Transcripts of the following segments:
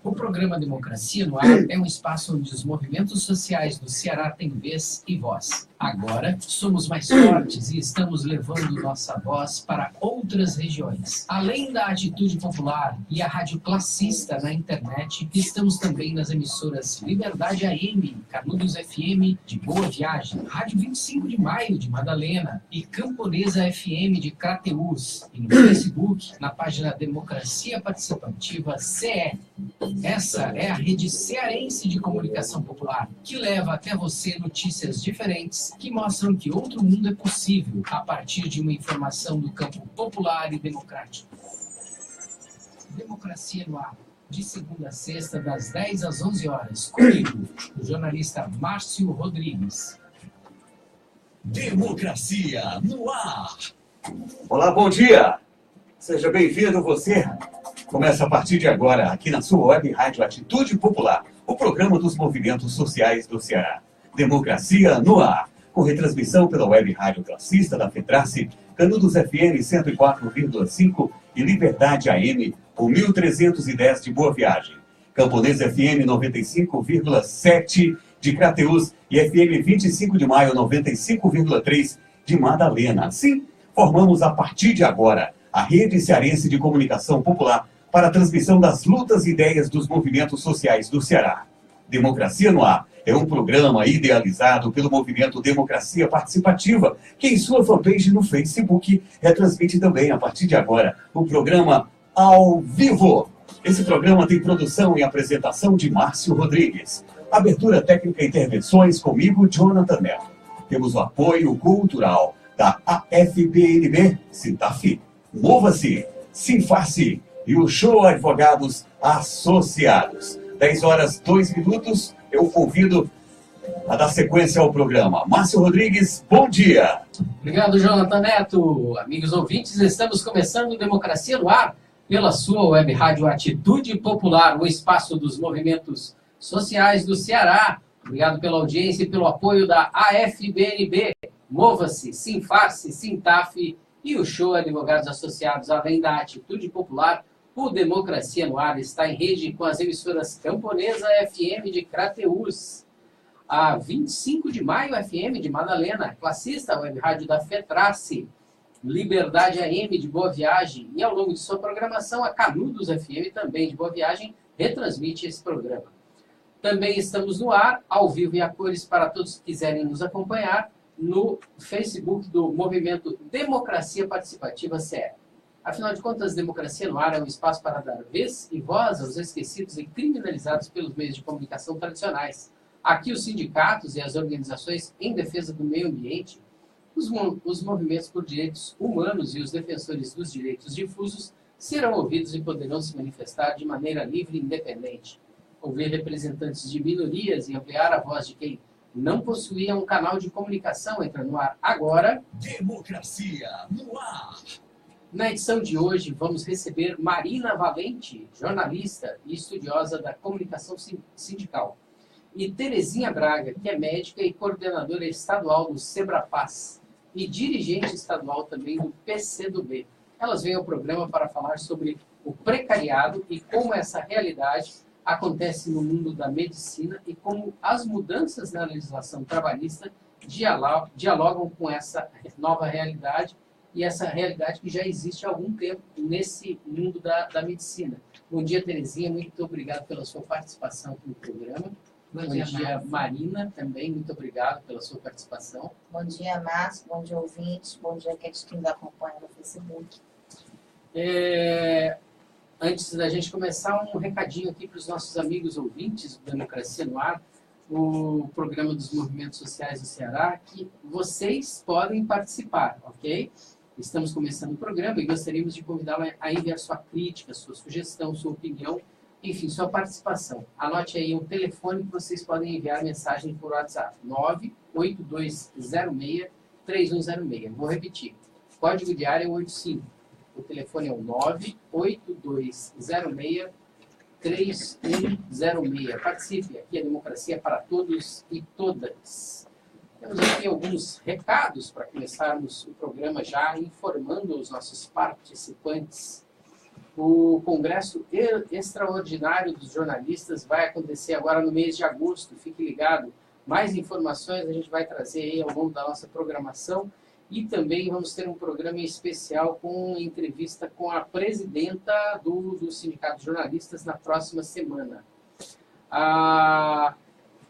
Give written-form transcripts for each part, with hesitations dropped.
O programa Democracia no Ar é um espaço onde os movimentos sociais do Ceará têm vez e voz. Agora, somos mais fortes e estamos levando nossa voz para outras regiões. Além da Atitude Popular e a Rádio Classista na internet, estamos também nas emissoras Liberdade AM, Canudos FM de Boa Viagem, Rádio 25 de Maio de Madalena e Camponesa FM de Crateús. E no Facebook, na página Democracia Participativa CE. Essa é a rede cearense de comunicação popular, que leva até você notícias diferentes que mostram que outro mundo é possível a partir de uma informação do campo popular e democrático. Democracia no Ar, de segunda a sexta, das 10 às 11 horas, comigo, o jornalista Márcio Rodrigues. Democracia no Ar. Olá, bom dia! Seja bem-vindo você. Começa a partir de agora, aqui na sua web rádio Atitude Popular, o programa dos movimentos sociais do Ceará. Democracia no Ar, com retransmissão pela web rádio classista da FETRACE, Canudos FM 104,5 e Liberdade AM, o 1310 de Boa Viagem. Camponesa FM 95,7 de Crateús e FM 25 de Maio 95,3 de Madalena. Assim, formamos a partir de agora a Rede Cearense de Comunicação Popular para a transmissão das lutas e ideias dos movimentos sociais do Ceará. Democracia no Ar é um programa idealizado pelo movimento Democracia Participativa, que em sua fanpage no Facebook retransmite também, a partir de agora, o programa Ao Vivo. Esse programa tem produção e apresentação de Márcio Rodrigues. Abertura técnica e intervenções comigo, Jonathan Neto. Temos o apoio cultural da AFBNB, Sintaf, Mova-se, Sinfarce e o Show Advogados Associados. 10 horas, 2 minutos, eu convido a dar sequência ao programa. Márcio Rodrigues, bom dia. Obrigado, Jonathan Neto. Amigos ouvintes, estamos começando Democracia no Ar pela sua web rádio Atitude Popular, o espaço dos movimentos sociais do Ceará. Obrigado pela audiência e pelo apoio da AFBNB, Mova-se, Sinfarce, Sintaf e o Show Advogados Associados. Além da Atitude Popular, o Democracia no Ar está em rede com as emissoras Camponesa FM de Crateús, a 25 de Maio FM de Madalena, Classista, web rádio da FETRACE, Liberdade AM de Boa Viagem e, ao longo de sua programação, a Canudos FM também de Boa Viagem retransmite esse programa. Também estamos no ar, ao vivo e a cores, para todos que quiserem nos acompanhar no Facebook do Movimento Democracia Participativa CE. Afinal de contas, Democracia no Ar é um espaço para dar vez e voz aos esquecidos e criminalizados pelos meios de comunicação tradicionais. Aqui os sindicatos e as organizações em defesa do meio ambiente, os movimentos por direitos humanos e os defensores dos direitos difusos serão ouvidos e poderão se manifestar de maneira livre e independente. Ouvir representantes de minorias e ampliar a voz de quem não possuía um canal de comunicação entra no ar agora. Democracia no Ar. Na edição de hoje, vamos receber Marina Valente, jornalista e estudiosa da comunicação sindical, e Terezinha Braga, que é médica e coordenadora estadual do Sebrapaz e dirigente estadual também do PCdoB. Elas vêm ao programa para falar sobre o precariado e como essa realidade acontece no mundo da medicina e como as mudanças na legislação trabalhista dialogam com essa nova realidade e essa realidade que já existe há algum tempo nesse mundo da medicina. Bom dia, Terezinha, muito obrigado pela sua participação no programa. Bom dia, Marina, também, muito obrigado pela sua participação. Bom dia, Márcio, bom dia, ouvintes, bom dia, aqueles que nos acompanham no Facebook. Antes da gente começar, um recadinho aqui para os nossos amigos ouvintes do Democracia no Ar, o programa dos movimentos sociais do Ceará, que vocês podem participar, ok? Estamos começando o programa e gostaríamos de convidá-lo a enviar sua crítica, sua sugestão, sua opinião, enfim, sua participação. Anote aí um telefone que vocês podem enviar mensagem por WhatsApp, 98206-3106. Vou repetir, código de área é 85. O telefone é o 98206-3106. Participe, aqui é Democracia para todos e todas. Temos aqui alguns recados para começarmos o programa já informando os nossos participantes. O Congresso Extraordinário dos Jornalistas vai acontecer agora no mês de agosto. Fique ligado. Mais informações a gente vai trazer aí ao longo da nossa programação. E também vamos ter um programa especial com entrevista com a presidenta do Sindicato de Jornalistas na próxima semana.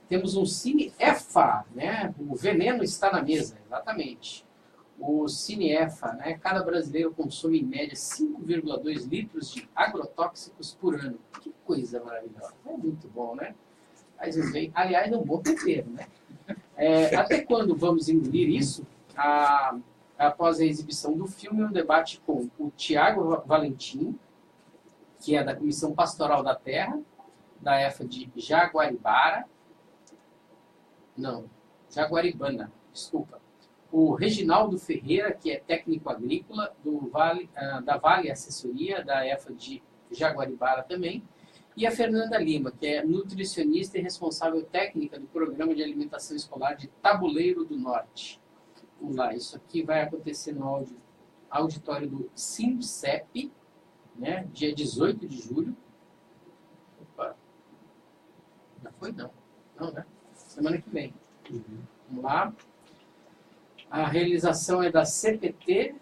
Temos um Cine-EFA, né? O veneno está na mesa, exatamente. O Cine-EFA, né? Cada brasileiro consome em média 5,2 litros de agrotóxicos por ano. Que coisa maravilhosa. É muito bom, né? Às vezes vem, aliás, é um bom tempero, né? Até quando vamos engolir isso? Após a exibição do filme, um debate com o Tiago Valentim, que é da Comissão Pastoral da Terra, da EFA de Jaguaribara. Não, Jaguaribana, desculpa. O Reginaldo Ferreira, que é técnico agrícola da Vale Assessoria, da EFA de Jaguaribara também. E a Fernanda Lima, que é nutricionista e responsável técnica do Programa de Alimentação Escolar de Tabuleiro do Norte. Vamos lá, isso aqui vai acontecer no auditório do SINCEP, né, dia 18 de julho. Opa, já foi? Não, né? Semana que vem. Vamos lá. A realização é da CPT,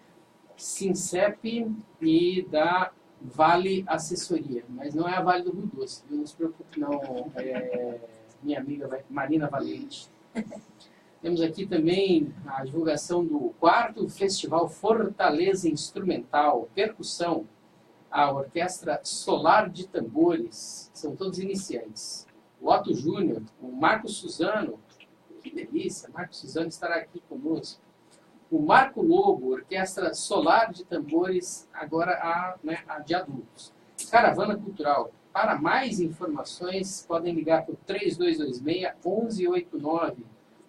SINCEP e da Vale Assessoria, mas não é a Vale do Rio Doce, não se preocupe não, minha amiga Marina Valente. Temos aqui também a divulgação do 4º Festival Fortaleza Instrumental, Percussão, a Orquestra Solar de Tambores, são todos iniciantes. O Otto Júnior, o Marcos Suzano, que delícia, Marcos Suzano estará aqui conosco. O Marco Lobo, Orquestra Solar de Tambores, agora a de adultos. Caravana Cultural. Para mais informações, podem ligar para o 3226-1189.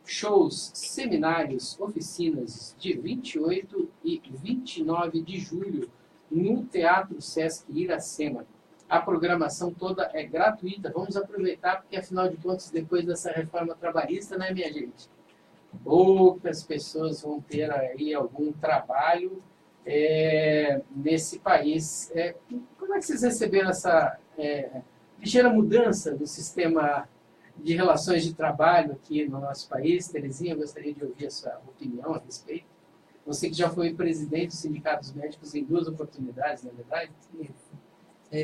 Shows, seminários, oficinas de 28 e 29 de julho no Teatro Sesc Iracema. A programação toda é gratuita. Vamos aproveitar, porque afinal de contas, depois dessa reforma trabalhista, né, minha gente? Poucas pessoas vão ter aí algum trabalho nesse país. Como é que vocês receberam essa ligeira mudança do sistema de relações de trabalho aqui no nosso país? Terezinha, eu gostaria de ouvir a sua opinião a respeito. Você que já foi presidente do Sindicato dos Médicos em 2 oportunidades, não é verdade? Isso.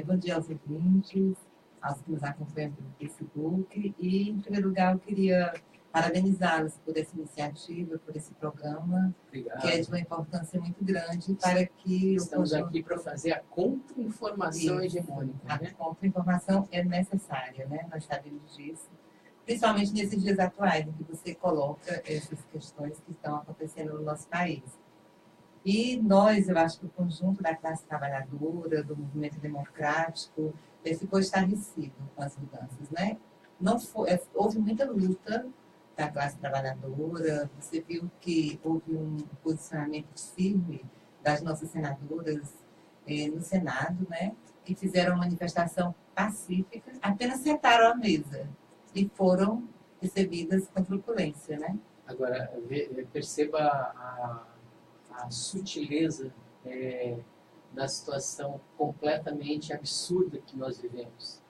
Bom dia aos ouvintes, aos que nos acompanham pelo Facebook. E, em primeiro lugar, eu queria parabenizá-los por essa iniciativa, por esse programa, Obrigado. que é de uma importância muito grande para que... Estamos aqui para fazer a contra-informação hegemônica. A Né? contra-informação é necessária, né? Nós sabemos disso. Principalmente nesses dias atuais, em que você coloca essas questões que estão acontecendo no nosso país. E nós, eu acho que o conjunto da classe trabalhadora, do movimento democrático, ficou estarrecido com as mudanças, né? Não foi, houve muita luta da classe trabalhadora, você viu que houve um posicionamento firme das nossas senadoras no Senado, né? Que fizeram uma manifestação pacífica, apenas sentaram à mesa e foram recebidas com truculência, né? Agora, perceba a sutileza da situação completamente absurda que nós vivemos.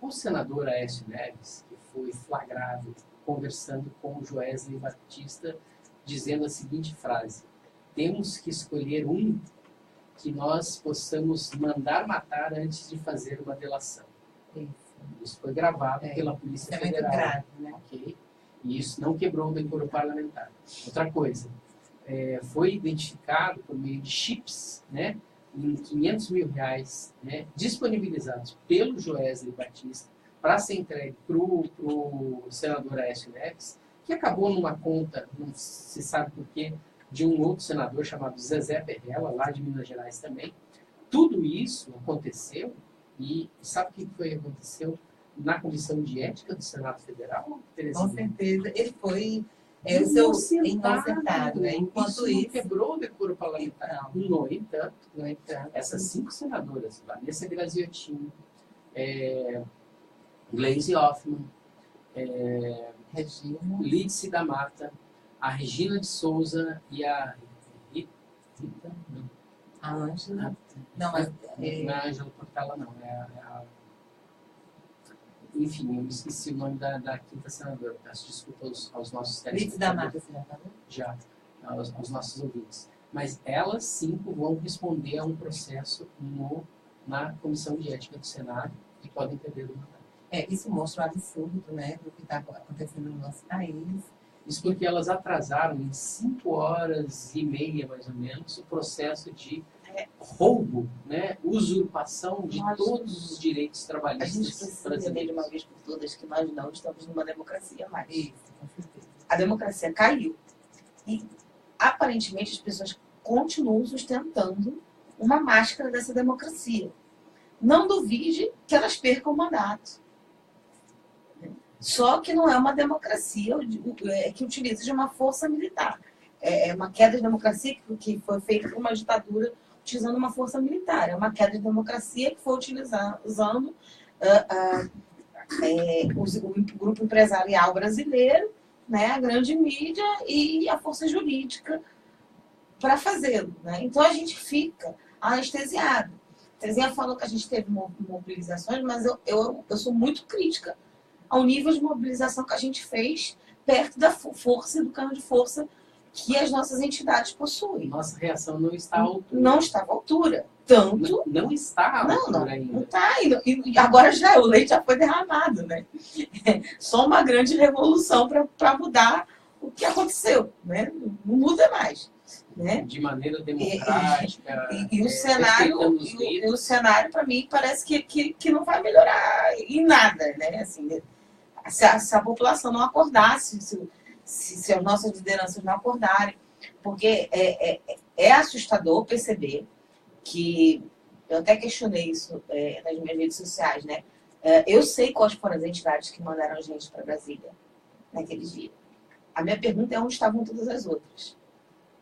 O senador Aécio Neves, que foi flagrado conversando com o Joesley Batista, dizendo a seguinte frase: temos que escolher um que nós possamos mandar matar antes de fazer uma delação. Isso foi gravado pela Polícia Federal. É muito grave, né? Okay? E isso não quebrou o decoro parlamentar. Outra coisa, foi identificado por meio de chips, né, em R$500 mil, né, disponibilizados pelo Joesley Batista para ser entregue para o senador Aécio Neves, que acabou numa conta, não se sabe por quê, de um outro senador chamado Zezé Perrella, lá de Minas Gerais também. Tudo isso aconteceu, e sabe o que aconteceu na Comissão de Ética do Senado Federal? Com certeza, ele foi inocentado, né? Enquanto isso quebrou o decoro parlamentar. Não. No entanto, essas 5 senadoras, Vanessa Graziotin, Gleisi Hoffmann, Lídice da Mata, a Regina de Souza e a A Ângela. Não, mas. Não é a Ângela Portela, não. Enfim, eu me esqueci o nome da quinta senadora. Peço desculpa aos nossos Blitz da Mata, você já falou? Já, aos nossos ouvintes. Mas elas, 5, vão responder a um processo na Comissão de Ética do Senado e podem perder o mandato. Isso mostra o absurdo, né, do que está acontecendo no nosso país. Isso porque elas atrasaram em 5 horas e meia, mais ou menos, o processo de roubo, né, usurpação de todos os direitos A trabalhistas gente precisa entender de uma vez por todas que nós não estamos numa democracia mais. Isso, com certeza. A democracia caiu e, aparentemente, as pessoas continuam sustentando uma máscara dessa democracia. Não duvide que elas percam o mandato. Só que não é uma democracia que utiliza de uma força militar. É uma queda de democracia que foi feita por uma ditadura utilizando uma força militar. É uma queda de democracia que foi usando o grupo empresarial brasileiro, né, a grande mídia e a força jurídica para fazê-lo. Né? Então a gente fica anestesiado. Terezinha falou que a gente teve mobilizações, mas eu sou muito crítica ao nível de mobilização que a gente fez perto da força e do cano de força que as nossas entidades possuem. Nossa reação não está à altura. Não estava à altura. Tanto. Não está à altura ainda. Não está. E agora o leite já foi derramado, né? Só uma grande revolução para mudar o que aconteceu. Né? Não muda mais. Né? De maneira democrática. E o cenário, para mim, parece que não vai melhorar em nada. Né? Assim, se a população não acordasse, se as nossas lideranças não acordarem. Porque é assustador perceber que, eu até questionei isso nas minhas redes sociais, né? Eu sei quais foram as entidades que mandaram a gente para Brasília naquele dia. A minha pergunta é onde estavam todas as outras.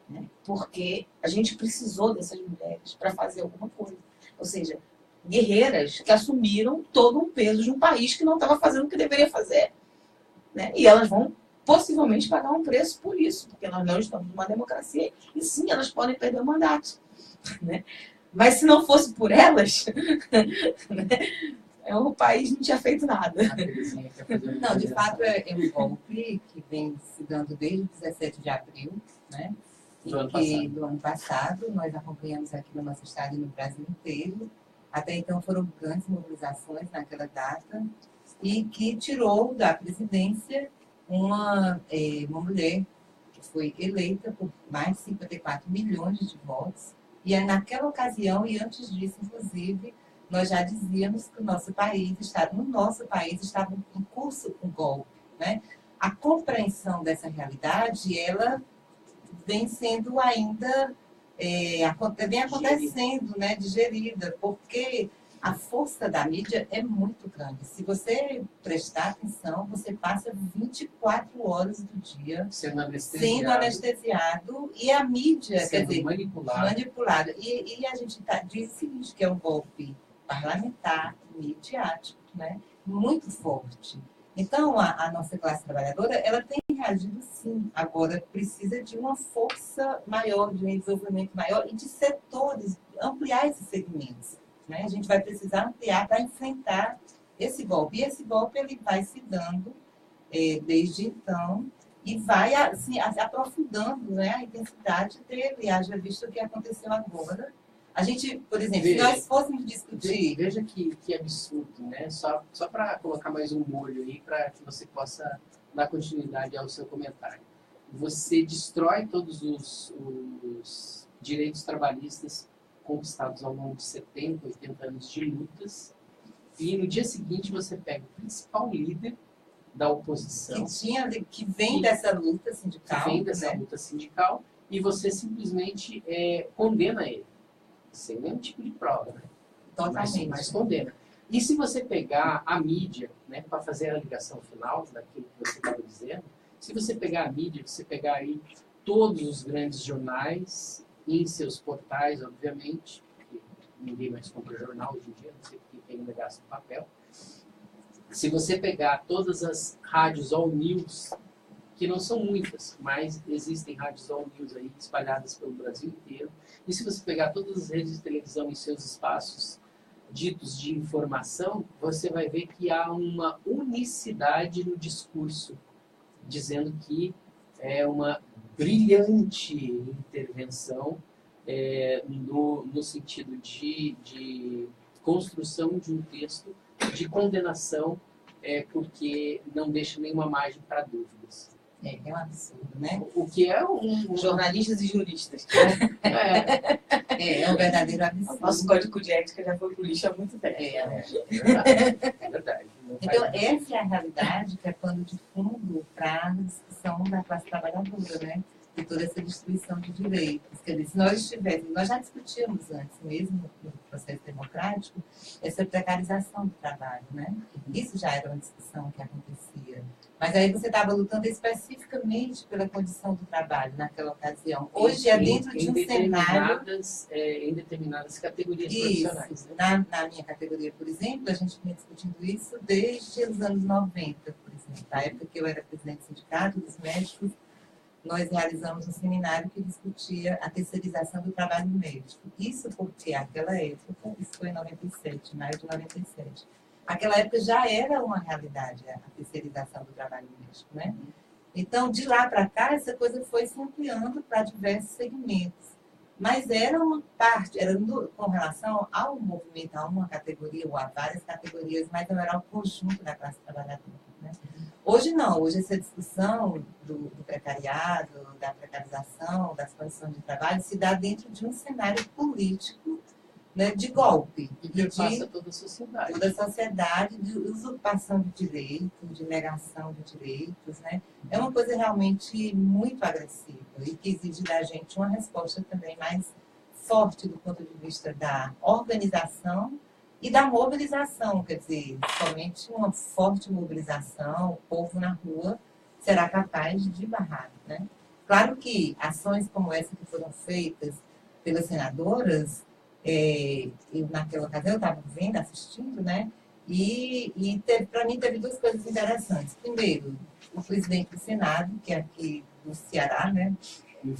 Né? Porque a gente precisou dessas mulheres para fazer alguma coisa. Ou seja, guerreiras que assumiram todo um peso de um país que não estava fazendo o que deveria fazer. Né? E elas vão possivelmente pagar um preço por isso, porque nós não estamos numa democracia. E sim, elas podem perder o mandato. Né? Mas se não fosse por elas, né, o país não tinha feito nada. Não, de fato, é um golpe que vem se dando desde 17 de abril, né? Do ano passado. Nós acompanhamos aqui no nosso estado e no Brasil inteiro. Até então foram grandes mobilizações naquela data e que tirou da presidência uma mulher que foi eleita por mais de 54 milhões de votos. E naquela ocasião, e antes disso, inclusive, nós já dizíamos que no nosso país estava em curso um golpe. Né? A compreensão dessa realidade, ela vem sendo ainda, vem acontecendo, né, digerida, porque a força da mídia é muito grande. Se você prestar atenção, você passa 24 horas do dia sendo anestesiado e a mídia, sendo quer dizer, manipulada. E a gente diz o seguinte, que é um golpe parlamentar, midiático, né, muito forte. Então, a nossa classe trabalhadora, ela tem reagido sim. Agora, precisa de uma força maior, de um desenvolvimento maior e de setores, ampliar esses segmentos. Né? A gente vai precisar ampliar para enfrentar esse golpe. E esse golpe ele vai se dando desde então e vai assim, aprofundando, né, a intensidade dele. Haja visto o que aconteceu agora. A gente, por exemplo, se nós fôssemos discutir... Veja que absurdo, né? Só para colocar mais um molho aí, para que você possa dar continuidade ao seu comentário. Você destrói todos os direitos trabalhistas conquistados ao longo de 70, 80 anos de lutas, e no dia seguinte você pega o principal líder da oposição... Que vem dessa luta sindical. Que vem dessa luta sindical, e você simplesmente condena ele. Sem nenhum tipo de prova, né? Totalmente. Mas condena. E se você pegar a mídia, né, para fazer a ligação final daquilo que você estava dizendo, se você pegar a mídia, você pegar aí todos os grandes jornais, em seus portais, obviamente, porque ninguém mais compra jornal hoje em dia, não sei porque ainda gasta papel. Se você pegar todas as rádios all news, porque não são muitas, mas existem rádios all news aí espalhadas pelo Brasil inteiro. E se você pegar todas as redes de televisão em seus espaços ditos de informação, você vai ver que há uma unicidade no discurso, dizendo que é uma brilhante intervenção no sentido de construção de um texto de condenação, porque não deixa nenhuma margem para dúvidas. É um absurdo, né? O que é um... Jornalistas e juristas. É um verdadeiro absurdo. Nosso código de ética já foi pro lixo há muito tempo. É verdade. Então, essa é a realidade que é pano de fundo para a discussão da classe trabalhadora, né? De toda essa destruição de direitos. Quer dizer, se nós estivéssemos, nós já discutíamos antes mesmo, no processo democrático, essa precarização do trabalho, né? Isso já era uma discussão que acontecia. Mas aí você estava lutando especificamente pela condição do trabalho naquela ocasião. Hoje é dentro de um cenário... Em determinadas categorias isso, profissionais. Né? Na minha categoria, por exemplo, a gente vinha discutindo isso desde os anos 90, por exemplo. Na época que eu era presidente do sindicato dos médicos, nós realizamos um seminário que discutia a terceirização do trabalho médico. Isso porque, naquela época, isso foi em 97, maio de 97, aquela época já era uma realidade, a terceirização do trabalho médico, né? Então, de lá para cá, essa coisa foi se ampliando para diversos segmentos. Mas era uma parte, com relação ao movimento, a uma categoria, ou a várias categorias, mas não era o conjunto da classe trabalhadora, né? Hoje não, hoje essa discussão do precariado, da precarização, das condições de trabalho, se dá dentro de um cenário político, né, de golpe. E perpassa toda a sociedade. Toda a sociedade, de usurpação de direitos, de negação de direitos, né? É uma coisa realmente muito agressiva e que exige da gente uma resposta também mais forte do ponto de vista da organização e da mobilização, quer dizer, somente uma forte mobilização, o povo na rua será capaz de barrar, né? Claro que ações como essa que foram feitas pelas senadoras, eu naquela ocasião eu estava vendo, assistindo, né? E para mim teve duas coisas interessantes. Primeiro, o presidente do Senado, que é aqui do Ceará, né?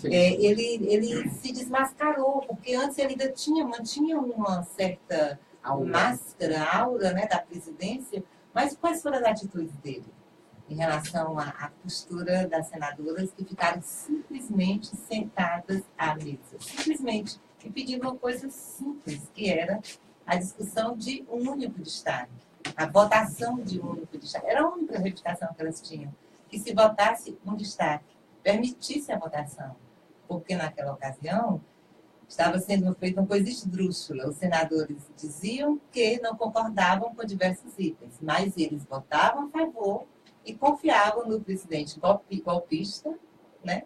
Ele se desmascarou, porque antes ele ainda mantinha uma certa máscara, aura, né, da presidência, mas quais foram as atitudes dele em relação à postura das senadoras que ficaram simplesmente sentadas à mesa? Simplesmente, e pedindo uma coisa simples, que era a discussão de um único destaque, a votação de um único destaque. Era a única reivindicação que elas tinham, que se votasse um destaque, permitisse a votação, porque naquela ocasião estava sendo feita uma coisa esdrúxula. Os senadores diziam que não concordavam com diversos itens, mas eles votavam a favor e confiavam no presidente golpista, né?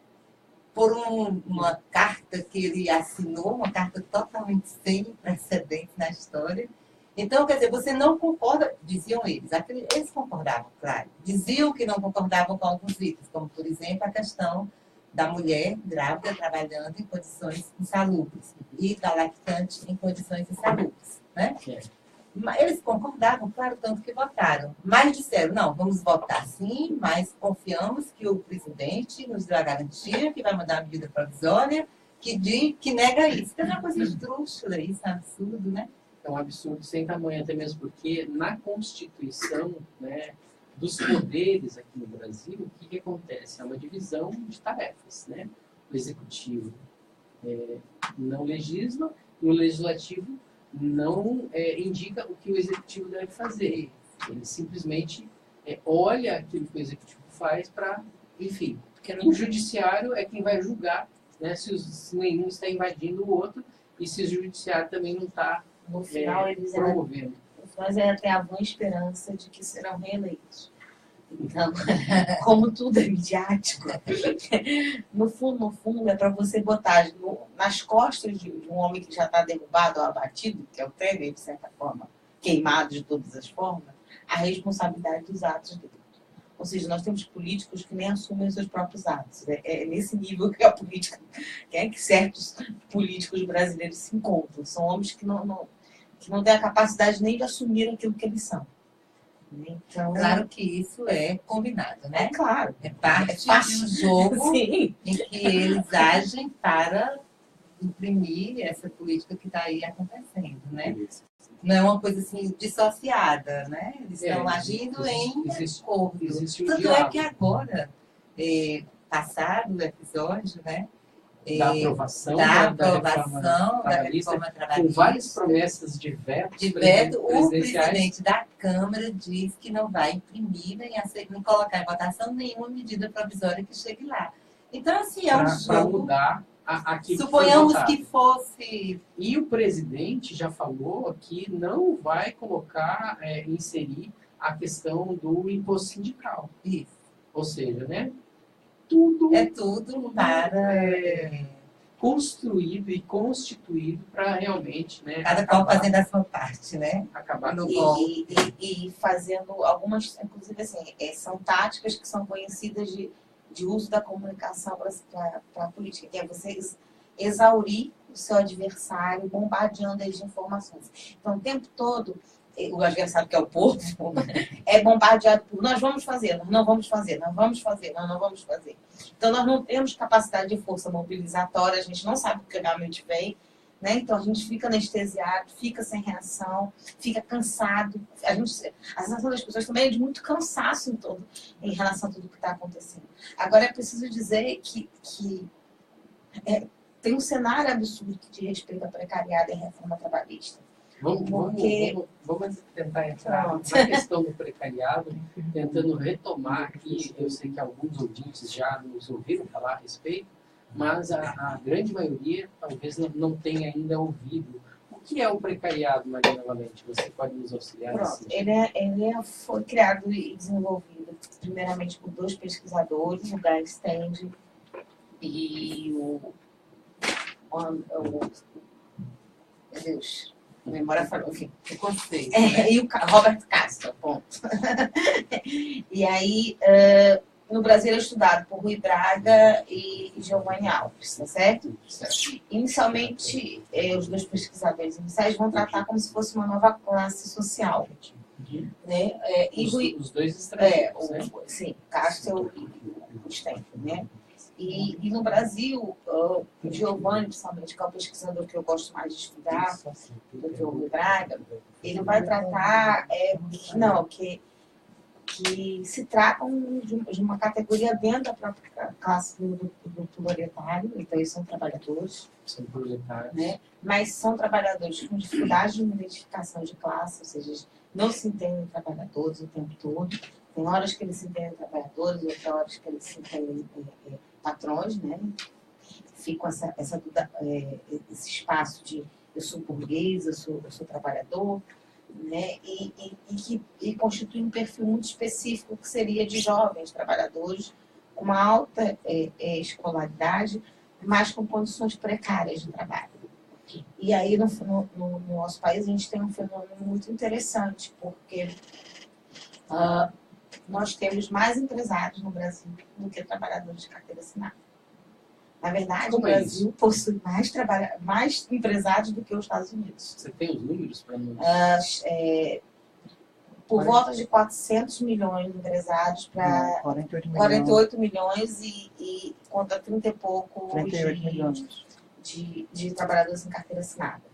Por uma carta que ele assinou, uma carta totalmente sem precedentes na história. Então, quer dizer, você não concorda, diziam eles, eles concordavam, claro, diziam que não concordavam com alguns itens, como, por exemplo, a questão da mulher grávida trabalhando em condições insalubres e da lactante em condições insalubres, né? Eles concordavam, claro, tanto que votaram. Mas disseram, não, vamos votar sim, mas confiamos que o presidente nos deu a garantia que vai mandar uma medida provisória que nega isso. É uma coisa esdrúxula, isso é um absurdo, né? É um absurdo sem tamanho, até mesmo porque na Constituição, né, dos poderes aqui no Brasil, o que acontece? É uma divisão de tarefas, né? O Executivo não legisla e o Legislativo não indica o que o Executivo deve fazer. Ele simplesmente olha aquilo que o Executivo faz para, enfim, o Judiciário é quem vai julgar, né, se nenhum está invadindo o outro e se o Judiciário também não está no final, eles promovendo. Nós ainda tem a vã esperança de que serão reeleitos. Então, como tudo é midiático, no fundo, é para você botar nas costas de um homem que já está derrubado ou abatido, que é o Temer, de certa forma, queimado de todas as formas, a responsabilidade dos atos dele. Ou seja, nós temos políticos que nem assumem os seus próprios atos. É nesse nível que a política, que certos políticos brasileiros se encontram. São homens que não têm a capacidade nem de assumir aquilo que eles são. Então, Claro que isso é combinado, né? é claro. É parte parte. de um jogo Sim. em que eles agem para imprimir essa política que está aí acontecendo, né? Não é uma coisa assim dissociada, né? Eles estão agindo em acordo. Existe um Tanto é diálogo que agora, passado o episódio, né? da aprovação da da aprovação da trabalhista, reforma com trabalhista. várias promessas de vetos De veto, o presidenciais. presidente da Câmara diz que não vai imprimir nem colocar em votação nenhuma medida provisória que chegue lá. Então, assim, é um Para jogo. mudar aquilo Suponhamos que foi que fosse. E o presidente já falou que não vai colocar, inserir a questão do imposto sindical. Isso. Ou seja, né, tudo É tudo para. construído e constituído para realmente, né, Cada qual fazendo a sua parte, né? acabar No com golpe. E fazendo algumas, inclusive assim, são táticas que são conhecidas de uso da comunicação para a política, que é você exaurir o seu adversário, bombardeando ele de informações. Então, o tempo todo, o adversário, que é o povo, é bombardeado por nós vamos fazer, nós não vamos fazer, nós vamos fazer, nós não vamos fazer. Então, nós não temos capacidade de força mobilizatória, a gente não sabe o que realmente vem, né? Então, a gente fica anestesiado, fica sem reação, fica cansado. A sensação das pessoas também é de muito cansaço em relação a tudo que está acontecendo. Agora, é preciso dizer que tem um cenário absurdo que diz respeito à precariado e à reforma trabalhista. Vamos tentar entrar na questão do precariado, tentando retomar aqui. Eu sei que alguns ouvintes já nos ouviram falar a respeito, mas a grande maioria talvez não tenha ainda ouvido. O que é o precariado, Marina Valente? Você pode nos auxiliar? Pronto, ele foi criado e desenvolvido primeiramente por 2 pesquisadores, o Guy Stend e meu Deus, a memória falou, enfim. O conceito. E o Robert Castro, ponto. E aí, no Brasil é estudado por Rui Braga e Giovanni Alves, tá certo? Inicialmente, os 2 pesquisadores iniciais vão tratar como se fosse uma nova classe social. Né? Os dois estrangeiros, né? Sim, Castro e o Stend, né? E no Brasil, o Giovanni, principalmente, que é o pesquisador que eu gosto mais de estudar, do que o Rui Braga, ele vai tratar que se tratam de uma categoria dentro da própria classe do proletário, então eles são trabalhadores. São proletários. Né? Mas são trabalhadores com dificuldade de identificação de classe, ou seja, não se entendem trabalhadores o tempo todo. Tem horas que eles se entendem trabalhadores, outras horas que eles se entendem patrões, né? Ficam esse espaço de eu sou burguês, eu sou trabalhador, né? E constitui um perfil muito específico que seria de jovens trabalhadores com uma alta escolaridade, mas com condições precárias de trabalho. E aí, no nosso país, a gente tem um fenômeno muito interessante, porque nós temos mais empresários no Brasil do que trabalhadores de carteira assinada. Na verdade, o Brasil possui mais empresários do que os Estados Unidos. Você tem os números para nós? Por volta de 400 milhões de empresários para 48 milhões e contra 30 e pouco de trabalhadores em carteira assinada.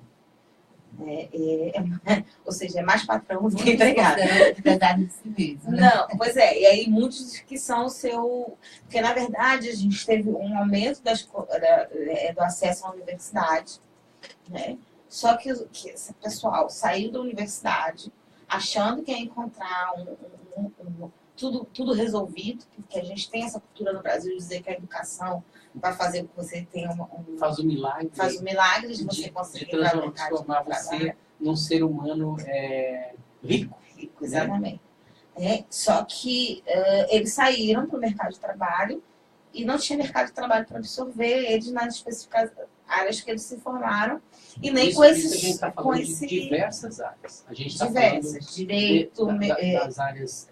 Ou seja, é mais patrão do que empregado. Verdade de si mesmo, né? Não, pois é, e aí muitos que são o seu... Porque, na verdade, a gente teve um aumento do acesso à universidade, né? Só que esse pessoal saiu da universidade achando que ia encontrar tudo resolvido, porque a gente tem essa cultura no Brasil de dizer que a educação vai fazer com que você tenha faz o milagre. Faz o milagre de você conseguir transformar você num ser humano rico. Rico, exatamente. Só que eles saíram para o mercado de trabalho e não tinha mercado de trabalho para absorver eles nas específicas áreas que eles se formaram e nem com esses... A gente está falando de diversas áreas. A gente está falando direito, das áreas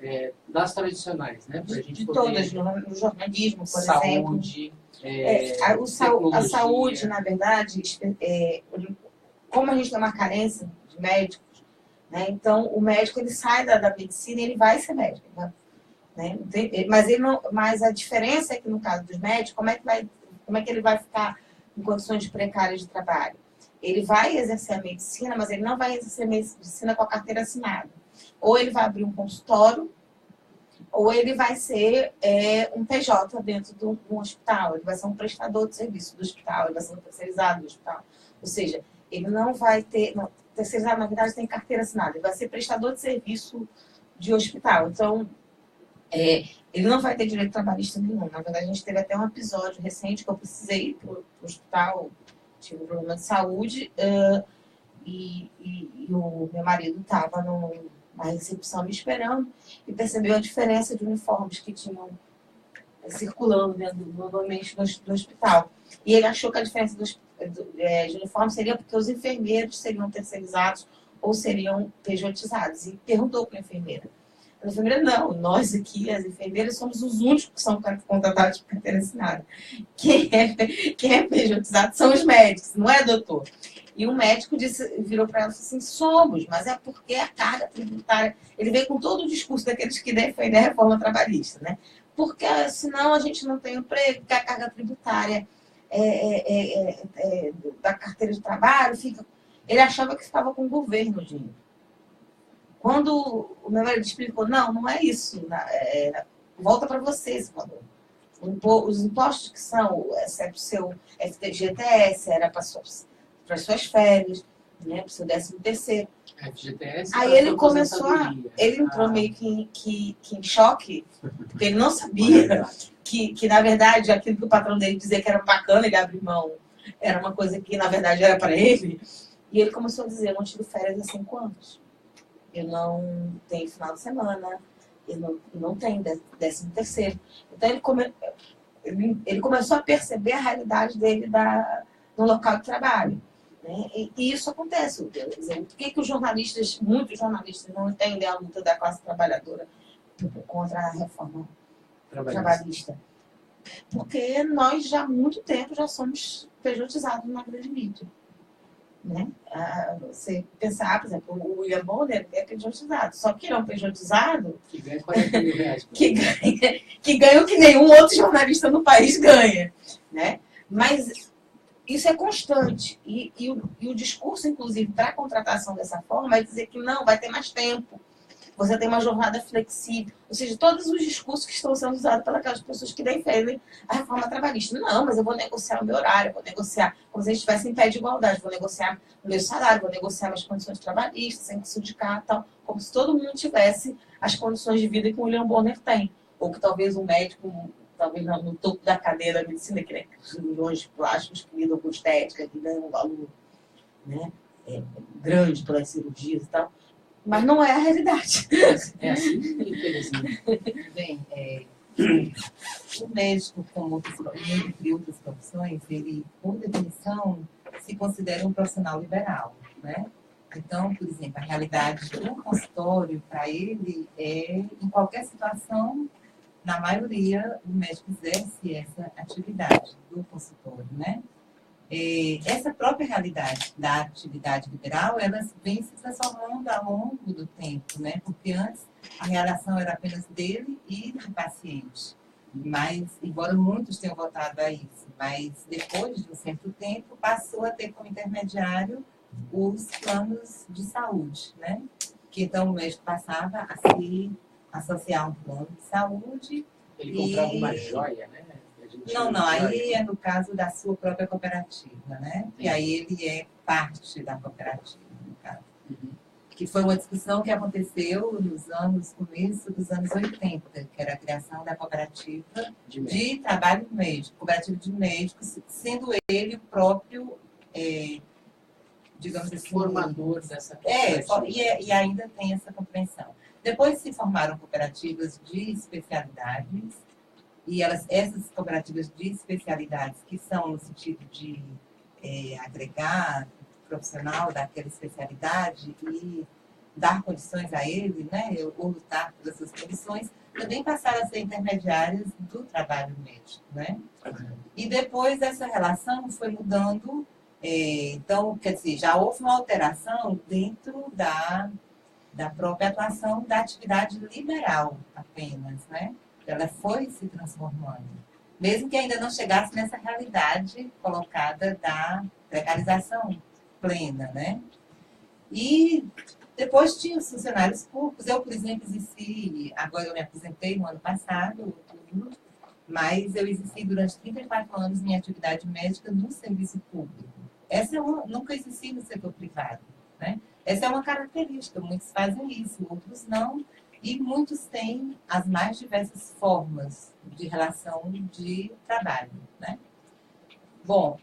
das tradicionais, né? Pra gente de poder... todas, no jornalismo, por saúde, exemplo. A saúde, na verdade, como a gente tem uma carência de médicos, né? Então, o médico ele sai da medicina e ele vai ser médico, né? Mas a diferença é que no caso dos médicos, como é que ele vai ficar em condições precárias de trabalho? Ele vai exercer a medicina, mas ele não vai exercer a medicina com a carteira assinada. Ou ele vai abrir um consultório, ou ele vai ser um PJ dentro de um hospital, ele vai ser um prestador de serviço do hospital, ele vai ser um terceirizado do hospital. Ou seja, ele não vai ter... Não, terceirizado, na verdade, tem carteira assinada. Ele vai ser prestador de serviço de hospital. Então, ele não vai ter direito trabalhista nenhum. Na verdade, a gente teve até um episódio recente que eu precisei ir para o hospital, tive um problema de saúde, e o meu marido estava na recepção me esperando e percebeu a diferença de uniformes que tinham circulando dentro do ambiente do hospital. E ele achou que a diferença de uniforme seria porque os enfermeiros seriam terceirizados ou seriam pejotizados. E perguntou para a enfermeira. A enfermeira, não, nós aqui, as enfermeiras, somos os únicos que são contratados por carteira assinada. Quem é pejotizado são os médicos, não é doutor. E o médico virou para ela e disse assim, somos, mas é porque a carga tributária... Ele veio com todo o discurso daqueles que defendem a reforma trabalhista, né? Porque senão a gente não tem emprego, porque a carga tributária da carteira de trabalho fica... Ele achava que ficava com o governo o dinheiro. Quando o meu marido explicou, não é isso, volta para você esse valor. Os impostos que são, exceto o seu FGTS, era para suas férias, né, para o seu 13º. FGTS. Aí ele começou ele entrou meio que em choque, porque ele não sabia que, na verdade, aquilo que o patrão dele dizia que era bacana ele abrir mão, era uma coisa que, na verdade, era para ele. E ele começou a dizer, eu não tiro férias há 5 anos. Eu não tenho final de semana, eu não tenho 13º. Então, ele começou a perceber a realidade dele no local de trabalho. Né? E isso acontece. Por que muitos jornalistas não entendem a luta da classe trabalhadora contra a reforma trabalhista? Porque nós, já há muito tempo, já somos pejotizados na grande mídia. Né? Você pensar, por exemplo, o William Bonner é pejotizado, só que ele é um pejotizado que ganha 40 mil reais. que ganha o que nenhum outro jornalista no país ganha. Né? Mas isso é constante. E o discurso, inclusive, para a contratação dessa forma é dizer que não, vai ter mais tempo. Você tem uma jornada flexível. Ou seja, todos os discursos que estão sendo usados pelas pessoas que defendem a reforma trabalhista. Não, mas eu vou negociar o meu horário, vou negociar como se a gente estivesse em pé de igualdade, vou negociar o meu salário, vou negociar minhas condições trabalhistas, sem sindicato, tal, como se todo mundo tivesse as condições de vida que o William Bonner tem. Ou que talvez um médico, talvez no topo da cadeia da medicina, que é cirurgiões plásticos que lidam com estética, que ganham um valor, né, grande pelas cirurgias e tal. Mas não é a realidade. É assim, infelizmente. Bem, o médico, como entre outras profissões, ele, por definição, se considera um profissional liberal, né? Então, por exemplo, a realidade do consultório, para ele, em qualquer situação, na maioria, o médico exerce essa atividade do consultório, né? Essa própria realidade da atividade liberal, ela vem se transformando ao longo do tempo, né? Porque antes a relação era apenas dele e do paciente. Mas, embora muitos tenham votado a isso, mas depois de um certo tempo passou a ter como intermediário os planos de saúde, né? Que então o médico passava a se associar a um plano de saúde. Ele comprava uma joia, né? Não, aí é no caso da sua própria cooperativa, né? E aí ele é parte da cooperativa, no caso. Uhum. Que foi uma discussão que aconteceu começo dos anos 80, que era a criação da cooperativa de trabalho médico, cooperativa de médicos, sendo ele o próprio, digamos assim... formador dessa cooperativa. E ainda tem essa compreensão. Depois se formaram cooperativas de especialidades, e essas cooperativas de especialidades, que são no sentido de agregar profissional daquela especialidade e dar condições a ele, né, ou lutar pelas suas condições, também passaram a ser intermediárias do trabalho médico, né? E depois essa relação foi mudando, então, quer dizer, já houve uma alteração dentro da própria atuação da atividade liberal apenas, né? Ela foi se transformando, mesmo que ainda não chegasse nessa realidade colocada da precarização plena, né? E depois tinha os funcionários públicos. Eu, por exemplo, exerci, agora eu me aposentei no ano passado, outubro, mas eu exerci durante 34 anos minha atividade médica no serviço público. Essa eu nunca exerci no setor privado, né? Essa é uma característica, muitos fazem isso, outros não, e muitos têm as mais diversas formas de relação de trabalho, né? Bom,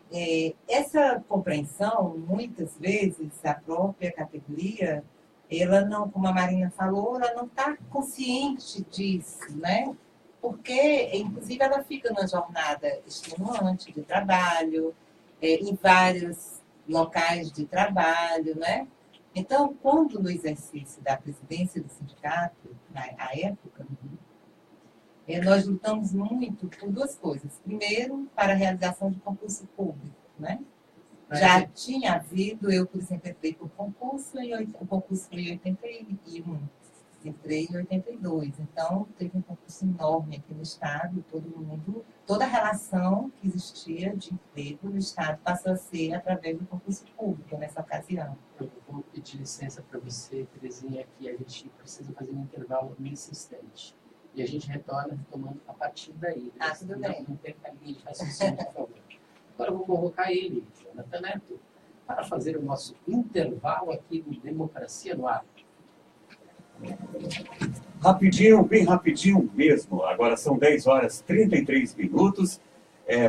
essa compreensão, muitas vezes, a própria categoria, ela não, como a Marina falou, ela não está consciente disso, né? Porque, inclusive, ela fica numa jornada estimulante de trabalho, em vários locais de trabalho, né? Então, quando no exercício da presidência do sindicato, na época, nós lutamos muito por duas coisas. Primeiro, para a realização de concurso público, né? Já tinha havido, eu, por exemplo, entrei por concurso, o concurso foi em 81, entrei em 82. Então, teve um concurso enorme aqui no Estado, toda a relação que existia de emprego no Estado passou a ser através do concurso público nessa ocasião. Eu vou pedir licença para você, Terezinha, que a gente precisa fazer um intervalo nesse instante. E a gente retorna tomando a partir daí. Tudo bem. Não perca a linha de raciocínio, por favor. Agora eu vou convocar ele, Jonathan Neto, para fazer o nosso intervalo aqui do Democracia no Ar. Rapidinho, bem rapidinho mesmo. Agora são 10 horas e 33 minutos.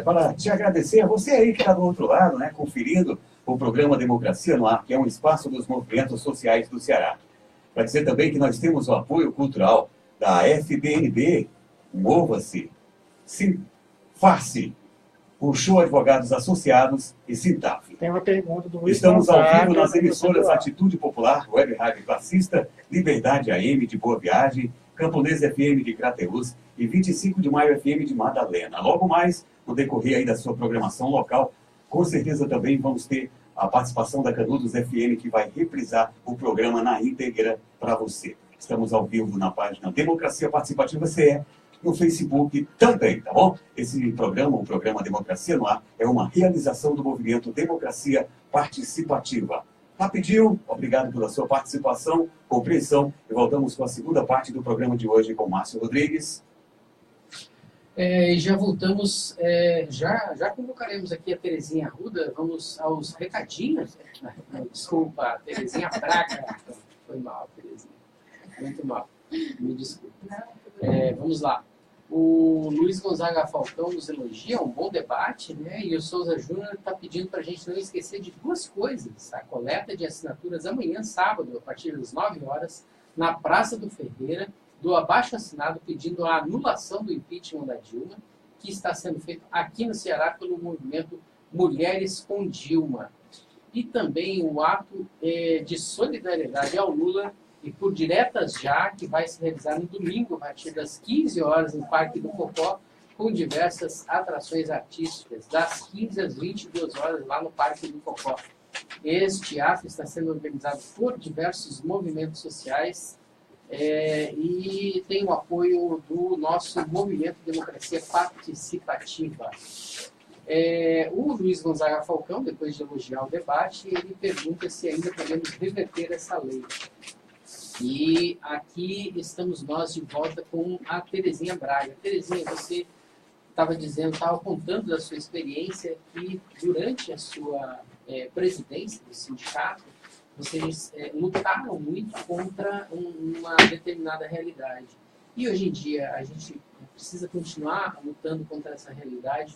Para te agradecer a você aí que está do outro lado, né, conferindo o programa Democracia no Ar, que é um espaço dos movimentos sociais do Ceará. Para dizer também que nós temos o apoio cultural da FBNB, Mova-se, Farce, o Show Advogados Associados e Sintaf. Tem uma pergunta do Luiz Estamos ao Gonzaga, vivo nas emissoras do Atitude Popular, Web Rádio Classista, Liberdade AM de Boa Viagem, Camponesa FM de Crateús e 25 de Maio FM de Madalena. Logo mais, no decorrer aí da sua programação local, com certeza também vamos ter a participação da Canudos FM, que vai reprisar o programa na íntegra para você. Estamos ao vivo na página Democracia Participativa CE, no Facebook também, tá bom? Esse programa, o programa Democracia no Ar, é uma realização do movimento Democracia Participativa. Rapidinho, obrigado pela sua participação, compreensão, e voltamos com a segunda parte do programa de hoje com Márcio Rodrigues. E já voltamos, já convocaremos aqui a Terezinha Arruda, vamos aos recadinhos. Não, desculpa, a Terezinha Braga. Foi mal, Terezinha. Muito mal, me desculpe. Vamos lá. O Luiz Gonzaga Falcão nos elogia, um bom debate, né? E o Souza Júnior está pedindo para a gente não esquecer de duas coisas. A coleta de assinaturas amanhã, sábado, a partir das 9 horas, na Praça do Ferreira, do abaixo-assinado pedindo a anulação do impeachment da Dilma, que está sendo feito aqui no Ceará pelo movimento Mulheres com Dilma. E também o ato de solidariedade ao Lula e por diretas já, que vai se realizar no domingo, a partir das 15 horas, no Parque do Cocó, com diversas atrações artísticas, das 15 às 22 horas, lá no Parque do Cocó. Este ato está sendo organizado por diversos movimentos sociais e tem o apoio do nosso movimento Democracia Participativa. O Luiz Gonzaga Falcão, depois de elogiar o debate, ele pergunta se ainda podemos reverter essa lei. E aqui estamos nós de volta com a Terezinha Braga. Terezinha, você estava contando da sua experiência que durante a sua presidência do sindicato, vocês lutaram muito contra uma determinada realidade. E hoje em dia a gente precisa continuar lutando contra essa realidade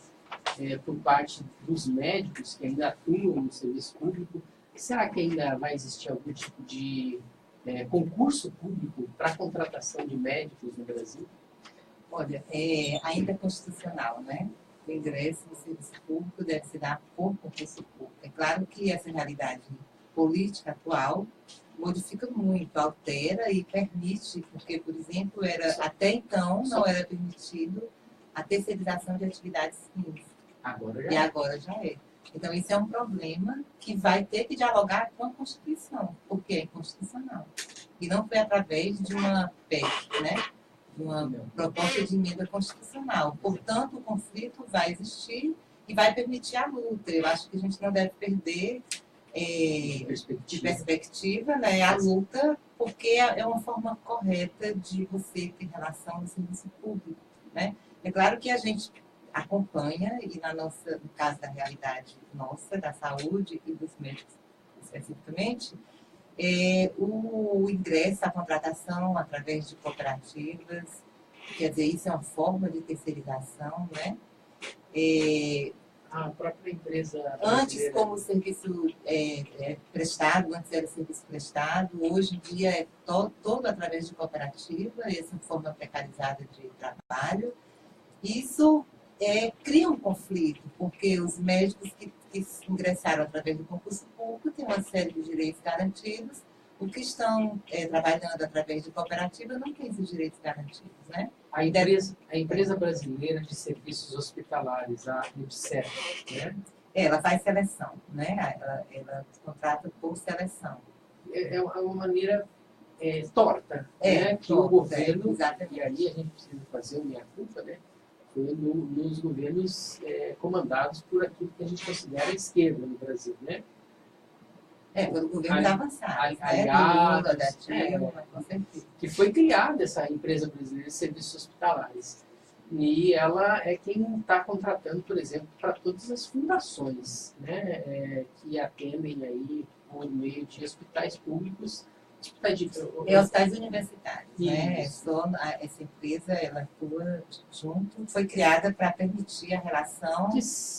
por parte dos médicos que ainda atuam no serviço público. Será que ainda vai existir algum tipo de concurso público para a contratação de médicos no Brasil? Olha, ainda é constitucional, né? O ingresso no serviço público deve se dar por concurso público. É claro que essa realidade política atual modifica muito, altera e permite, porque, por exemplo, até então não era permitido a terceirização de atividades clínicas. E agora já é. Então, isso é um problema que vai ter que dialogar com a Constituição, porque é inconstitucional. E não foi através de uma PEC, né? De uma proposta de emenda constitucional. Portanto, o conflito vai existir e vai permitir a luta. Eu acho que a gente não deve perder de perspectiva, né, a luta, porque é uma forma correta de você ter relação no serviço público, né? É claro que a gente acompanha, e no caso da realidade nossa, da saúde e dos médicos especificamente, o ingresso à contratação através de cooperativas, quer dizer, isso é uma forma de terceirização, né? A própria empresa... Antes, como serviço prestado, antes era serviço prestado, hoje em dia é todo através de cooperativa, essa forma precarizada de trabalho. Isso cria um conflito, porque os médicos que ingressaram através do concurso público têm uma série de direitos garantidos, os que estão trabalhando através de cooperativa não têm esses direitos garantidos, né? A empresa brasileira de serviços hospitalares, a IBSER, né? Ela faz seleção, né? Ela contrata por seleção. É uma maneira torta, né? Que o governo... exatamente. E aí a gente precisa fazer o minha-culpa, né? Foi nos governos comandados por aquilo que a gente considera a esquerda no Brasil, né? Pelo governo avançado, aliados, com certeza. Que foi criada essa empresa brasileira de serviços hospitalares. E ela é quem está contratando, por exemplo, para todas as fundações, né, que atendem aí por meio de hospitais públicos, hospitais universitários, né? Essa empresa, ela atua junto, foi criada para permitir a relação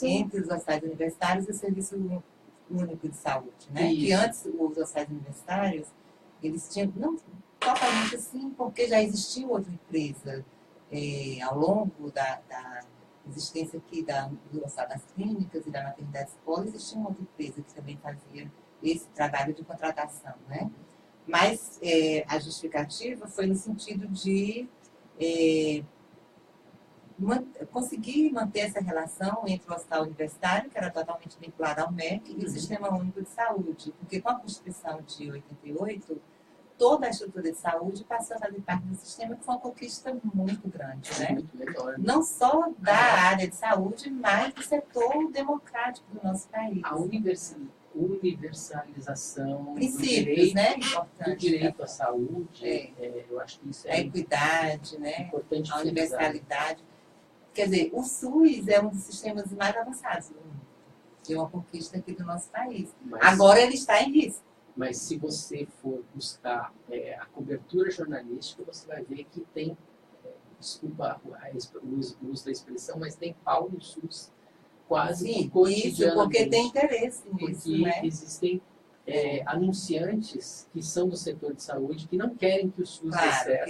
entre os hospitais universitários e o serviço único de saúde, né? Que antes os hospitais universitários, eles tinham, não totalmente assim, porque já existia outra empresa ao longo da existência aqui do Hospital das Clínicas e da Maternidade Escola, existia uma outra empresa que também fazia esse trabalho de contratação, né? Mas a justificativa foi no sentido de conseguir manter essa relação entre o hospital universitário, que era totalmente vinculado ao MEC, e o Sistema Único de Saúde. Porque com a Constituição de 88, toda a estrutura de saúde passou a fazer parte do sistema, que foi uma conquista muito grande, né? Muito melhor. Não só da área de saúde, mas do setor democrático do nosso país. A universalização princípios, né? Do direito à saúde, eu acho que isso a equidade, né? Importante. A universalidade. Quer dizer, o SUS é um dos sistemas mais avançados do mundo. É uma conquista aqui do nosso país. Agora ele está em risco. Mas se você for buscar a cobertura jornalística, você vai ver que tem, desculpa o uso da expressão, mas tem pau no SUS quase cotidianamente. Isso, porque tem interesse nisso, porque né? existem anunciantes que são do setor de saúde que não querem que o SUS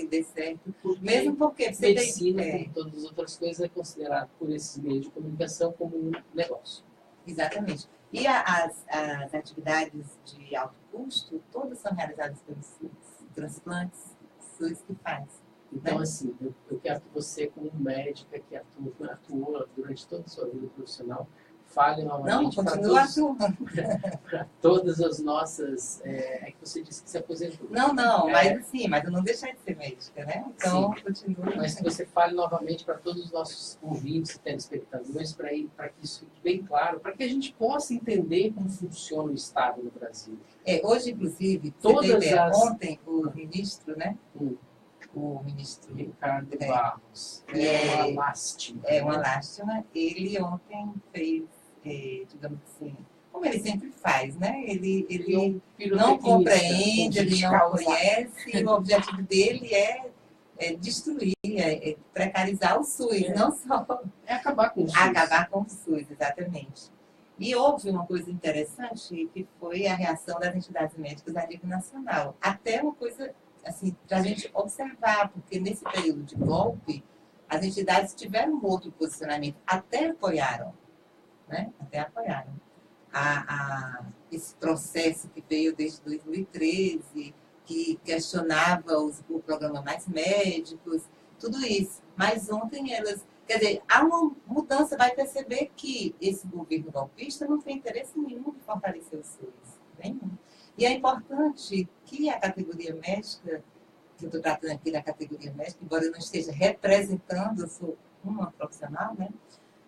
dê certo. Mesmo porque você medicina, como todas as outras coisas, é considerado por esses meios de comunicação como um negócio. Exatamente. E as atividades de alto custo, todas são realizadas pelo SUS. Transplantes, SUS que faz. Então, assim, eu quero que você, como médica que atuou durante toda a sua vida profissional, fale novamente para todas as nossas... É que você disse que se aposentou. Não, mas eu não deixei de ser médica, né? Então, continua. Mas que você fale novamente para todos os nossos ouvintes e telespectadores, para que isso fique bem claro, para que a gente possa entender como funciona o Estado no Brasil. Hoje, inclusive, ontem o ministro, né? O ministro Ricardo Barros. É uma lástima. É uma lástima. Ele ontem fez, digamos assim, como ele sempre faz, né? Ele não compreende, ele não conhece, e o objetivo dele é destruir, precarizar o SUS, não só... acabar com o SUS. Acabar com o SUS, exatamente. E houve uma coisa interessante, que foi a reação das entidades médicas a nível nacional. Até uma coisa... assim, para a gente observar, porque nesse período de golpe, as entidades tiveram um outro posicionamento, até apoiaram, né? Até apoiaram esse processo que veio desde 2013, que questionava o programa Mais Médicos, tudo isso. Mas ontem elas... Quer dizer, há uma mudança, vai perceber que esse governo golpista não tem interesse nenhum de fortalecer o SUS. Nenhum. E é importante que a categoria médica, que eu estou tratando aqui da categoria médica, embora eu não esteja representando, eu sou uma profissional, né?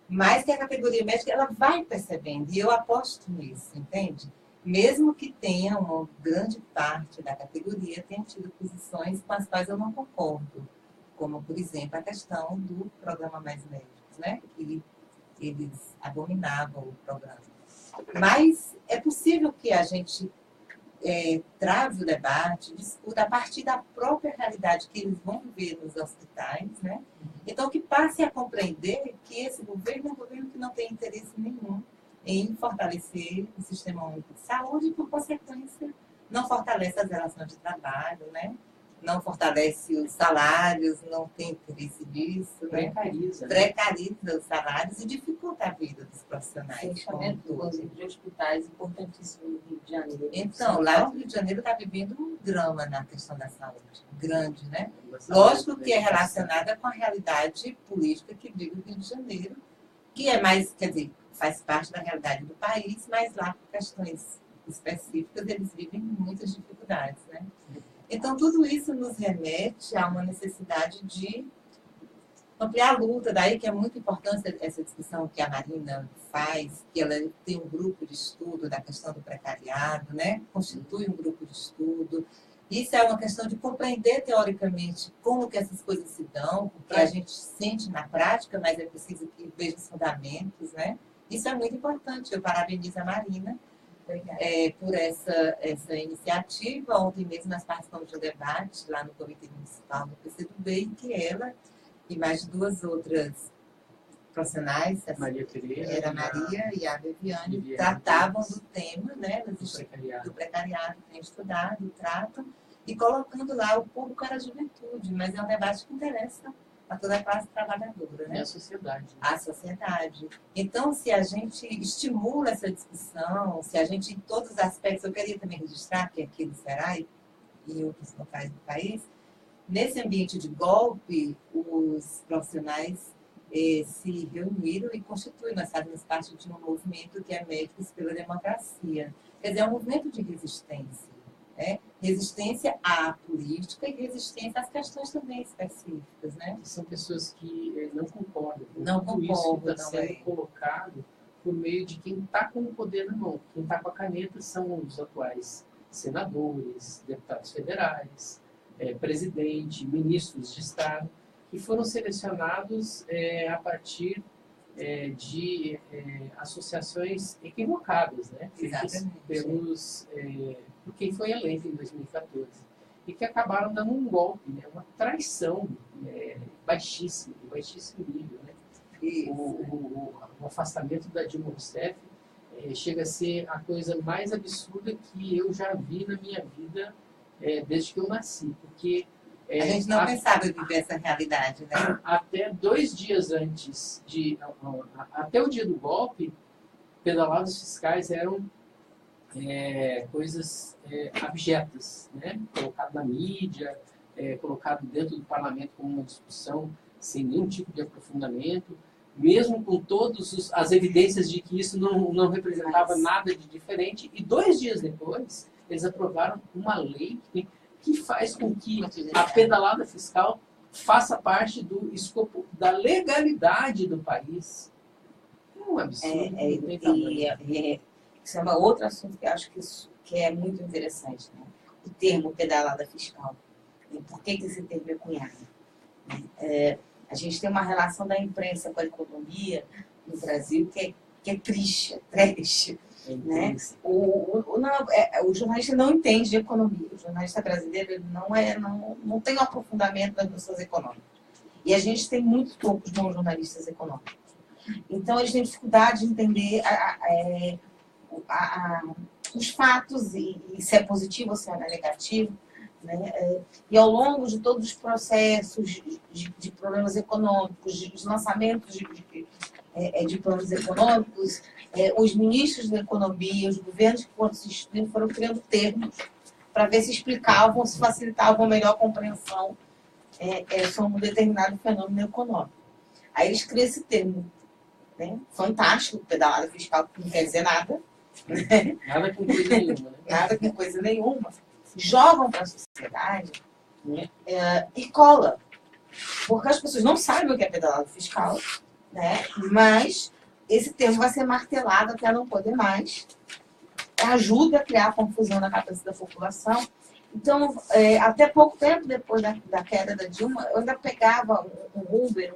Mas que a categoria médica, ela vai percebendo, e eu aposto nisso, entende? Mesmo que tenha uma grande parte da categoria, tenha tido posições com as quais eu não concordo, como, por exemplo, a questão do programa Mais Médicos, né? Que eles abominavam o programa. Mas é possível que a gente trave o debate, discuta a partir da própria realidade que eles vão viver nos hospitais, né? Então, que passe a compreender que esse governo é um governo que não tem interesse nenhum em fortalecer o Sistema Único de Saúde e, por consequência, não fortalece as relações de trabalho, né? Não fortalece os salários, não tem interesse disso. Precariza. Né? Precariza os salários e dificulta a vida dos profissionais. Fechamento, inclusive, de hospitais importantíssimos no Rio de Janeiro. Então, lá no Rio de Janeiro está vivendo um drama na questão da saúde, grande, né? Lógico que é relacionada com a realidade política que vive o Rio de Janeiro, que é mais, quer dizer, faz parte da realidade do país, mas lá por questões específicas eles vivem muitas dificuldades, né? Então, tudo isso nos remete a uma necessidade de ampliar a luta. Daí que é muito importante essa discussão que a Marina faz, que ela tem um grupo de estudo da questão do precariado, né? Constitui um grupo de estudo. Isso é uma questão de compreender teoricamente como que essas coisas se dão, porque a gente sente na prática, mas é preciso que veja os fundamentos, né? Isso é muito importante. Eu parabenizo a Marina por essa iniciativa. Ontem mesmo nós participamos de um debate lá no Comitê Municipal do PCdoB, em que ela e mais de duas outras profissionais, Maria Pereira, era a Maria e a Viviane, tratavam do tema, né, do precariado que tem estudado, tratam, e colocando lá o público era a juventude, mas é um debate que interessa a toda a classe trabalhadora, né? E a sociedade. A sociedade. Então, se a gente estimula essa discussão, se a gente, em todos os aspectos, eu queria também registrar que aqui no Ceará e em outros locais do país, nesse ambiente de golpe, os profissionais se reuniram e constituem, nós fazemos parte de um movimento que é Médicos pela Democracia. Quer dizer, é um movimento de resistência. Né? Resistência à política e resistência às questões também específicas, né? São pessoas que não concordam com não tudo isso que está sendo é. colocado por meio de quem está com o poder na mão. Quem está com a caneta são os atuais senadores, deputados federais, presidente, ministros de Estado, que foram selecionados a partir de associações equivocadas, né? Feitas por quem foi eleito em 2014, e que acabaram dando um golpe, né? Uma traição baixíssima, de baixíssimo nível. Né? O afastamento da Dilma Rousseff chega a ser a coisa mais absurda que eu já vi na minha vida desde que eu nasci, porque a gente não pensava em viver essa realidade, né? Até 2 dias antes até o dia do golpe, pedaladas fiscais eram coisas abjetas, né? Colocado na mídia, colocado dentro do parlamento como uma discussão sem nenhum tipo de aprofundamento, mesmo com todas as evidências de que isso não representava nada de diferente. E 2 dias depois, eles aprovaram uma lei que faz com que a pedalada fiscal faça parte do escopo da legalidade do país. É um absurdo. Isso é um outro assunto que eu acho que é muito interessante, né? O termo pedalada fiscal. Por que esse termo é cunhado? A gente tem uma relação da imprensa com a economia no Brasil que é triste, né? O jornalista não entende de economia. O jornalista brasileiro ele não tem um aprofundamento das noções econômicas. E a gente tem muito poucos bons jornalistas econômicos. Então, eles têm dificuldade de entender os fatos e se é positivo ou se é negativo. Né? E ao longo de todos os processos de problemas econômicos, de lançamentos de planos econômicos, os ministros da economia, os governos que foram se instituindo foram criando termos para ver se explicavam, se facilitavam melhor a compreensão sobre um determinado fenômeno econômico. Aí eles criam esse termo, né? Fantástico, pedalada fiscal, que não quer dizer nada, Nada com coisa nenhuma, né? Nada com coisa nenhuma, jogam para a sociedade, né, e cola. Porque as pessoas não sabem o que é pedalada fiscal, né? Mas esse termo vai ser martelado até não poder mais. Ajuda a criar confusão na cabeça da população. Então, até pouco tempo depois da queda da Dilma, eu ainda pegava um Uber,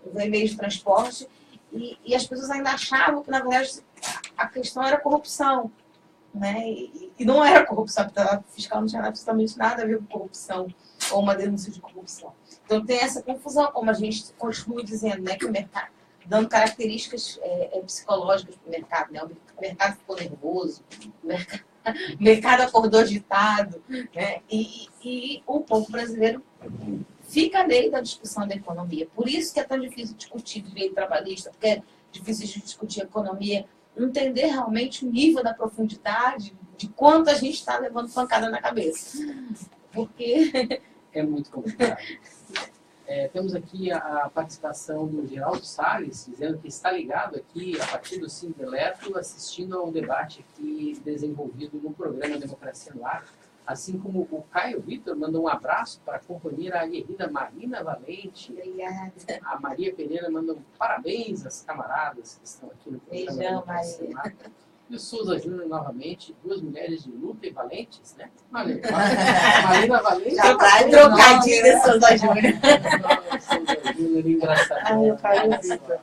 um meio de transporte, e as pessoas ainda achavam que, na verdade, a questão era corrupção. Né? E não era corrupção, porque a fiscal não tinha absolutamente nada a ver com corrupção ou uma denúncia de corrupção. Então tem essa confusão, como a gente continua dizendo, né, que o mercado, dando características psicológicas para o mercado, né? O mercado ficou nervoso, o mercado acordou agitado, né? E o povo brasileiro fica alheio da discussão da economia. Por isso que é tão difícil discutir direito trabalhista, porque é difícil de discutir economia, entender realmente o nível da profundidade de quanto a gente está levando pancada na cabeça. Porque é muito complicado. Temos aqui a participação do Geraldo Salles, dizendo que está ligado aqui, a partir do Simples Eletro, assistindo ao debate aqui desenvolvido no programa Democracia no Ar. Assim como o Caio Vitor manda um abraço para a companheira aguerrida Marina Valente. Obrigada. A Maria Pereira manda um parabéns às camaradas que estão aqui no programa. Beijão, Maria. E o Souza Júnior, novamente, duas mulheres de luta e valentes, né? Marina Valente. Já vai trocadinha, Souza Júnior. Souza Júnior, engraçado. Ai, o Caio Vitor.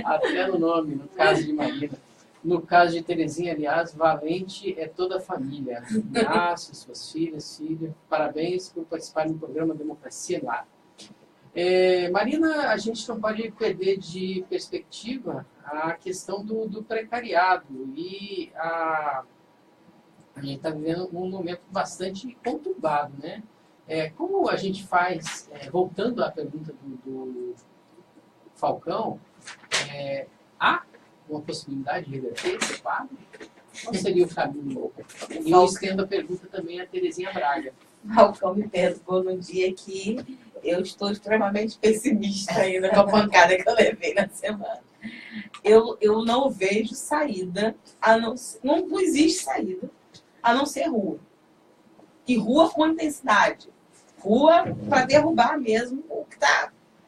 Até no nome, no caso de Marina. No caso de Terezinha, aliás, Valente é toda a família. Inácio, suas filhas, filha. Parabéns por participar do programa Democracia no Ar. Marina, a gente não pode perder de perspectiva a questão do precariado. E a gente está vivendo um momento bastante conturbado, né? Como a gente faz, voltando à pergunta do Falcão, há uma possibilidade de reverter esse quadro? Qual seria o caminho? E eu estendo a pergunta também a Terezinha Braga. Falcão me perguntou no dia que eu estou extremamente pessimista ainda com a pancada que eu levei na semana. Eu não vejo saída, não existe saída, a não ser rua. E rua com intensidade. Rua para derrubar mesmo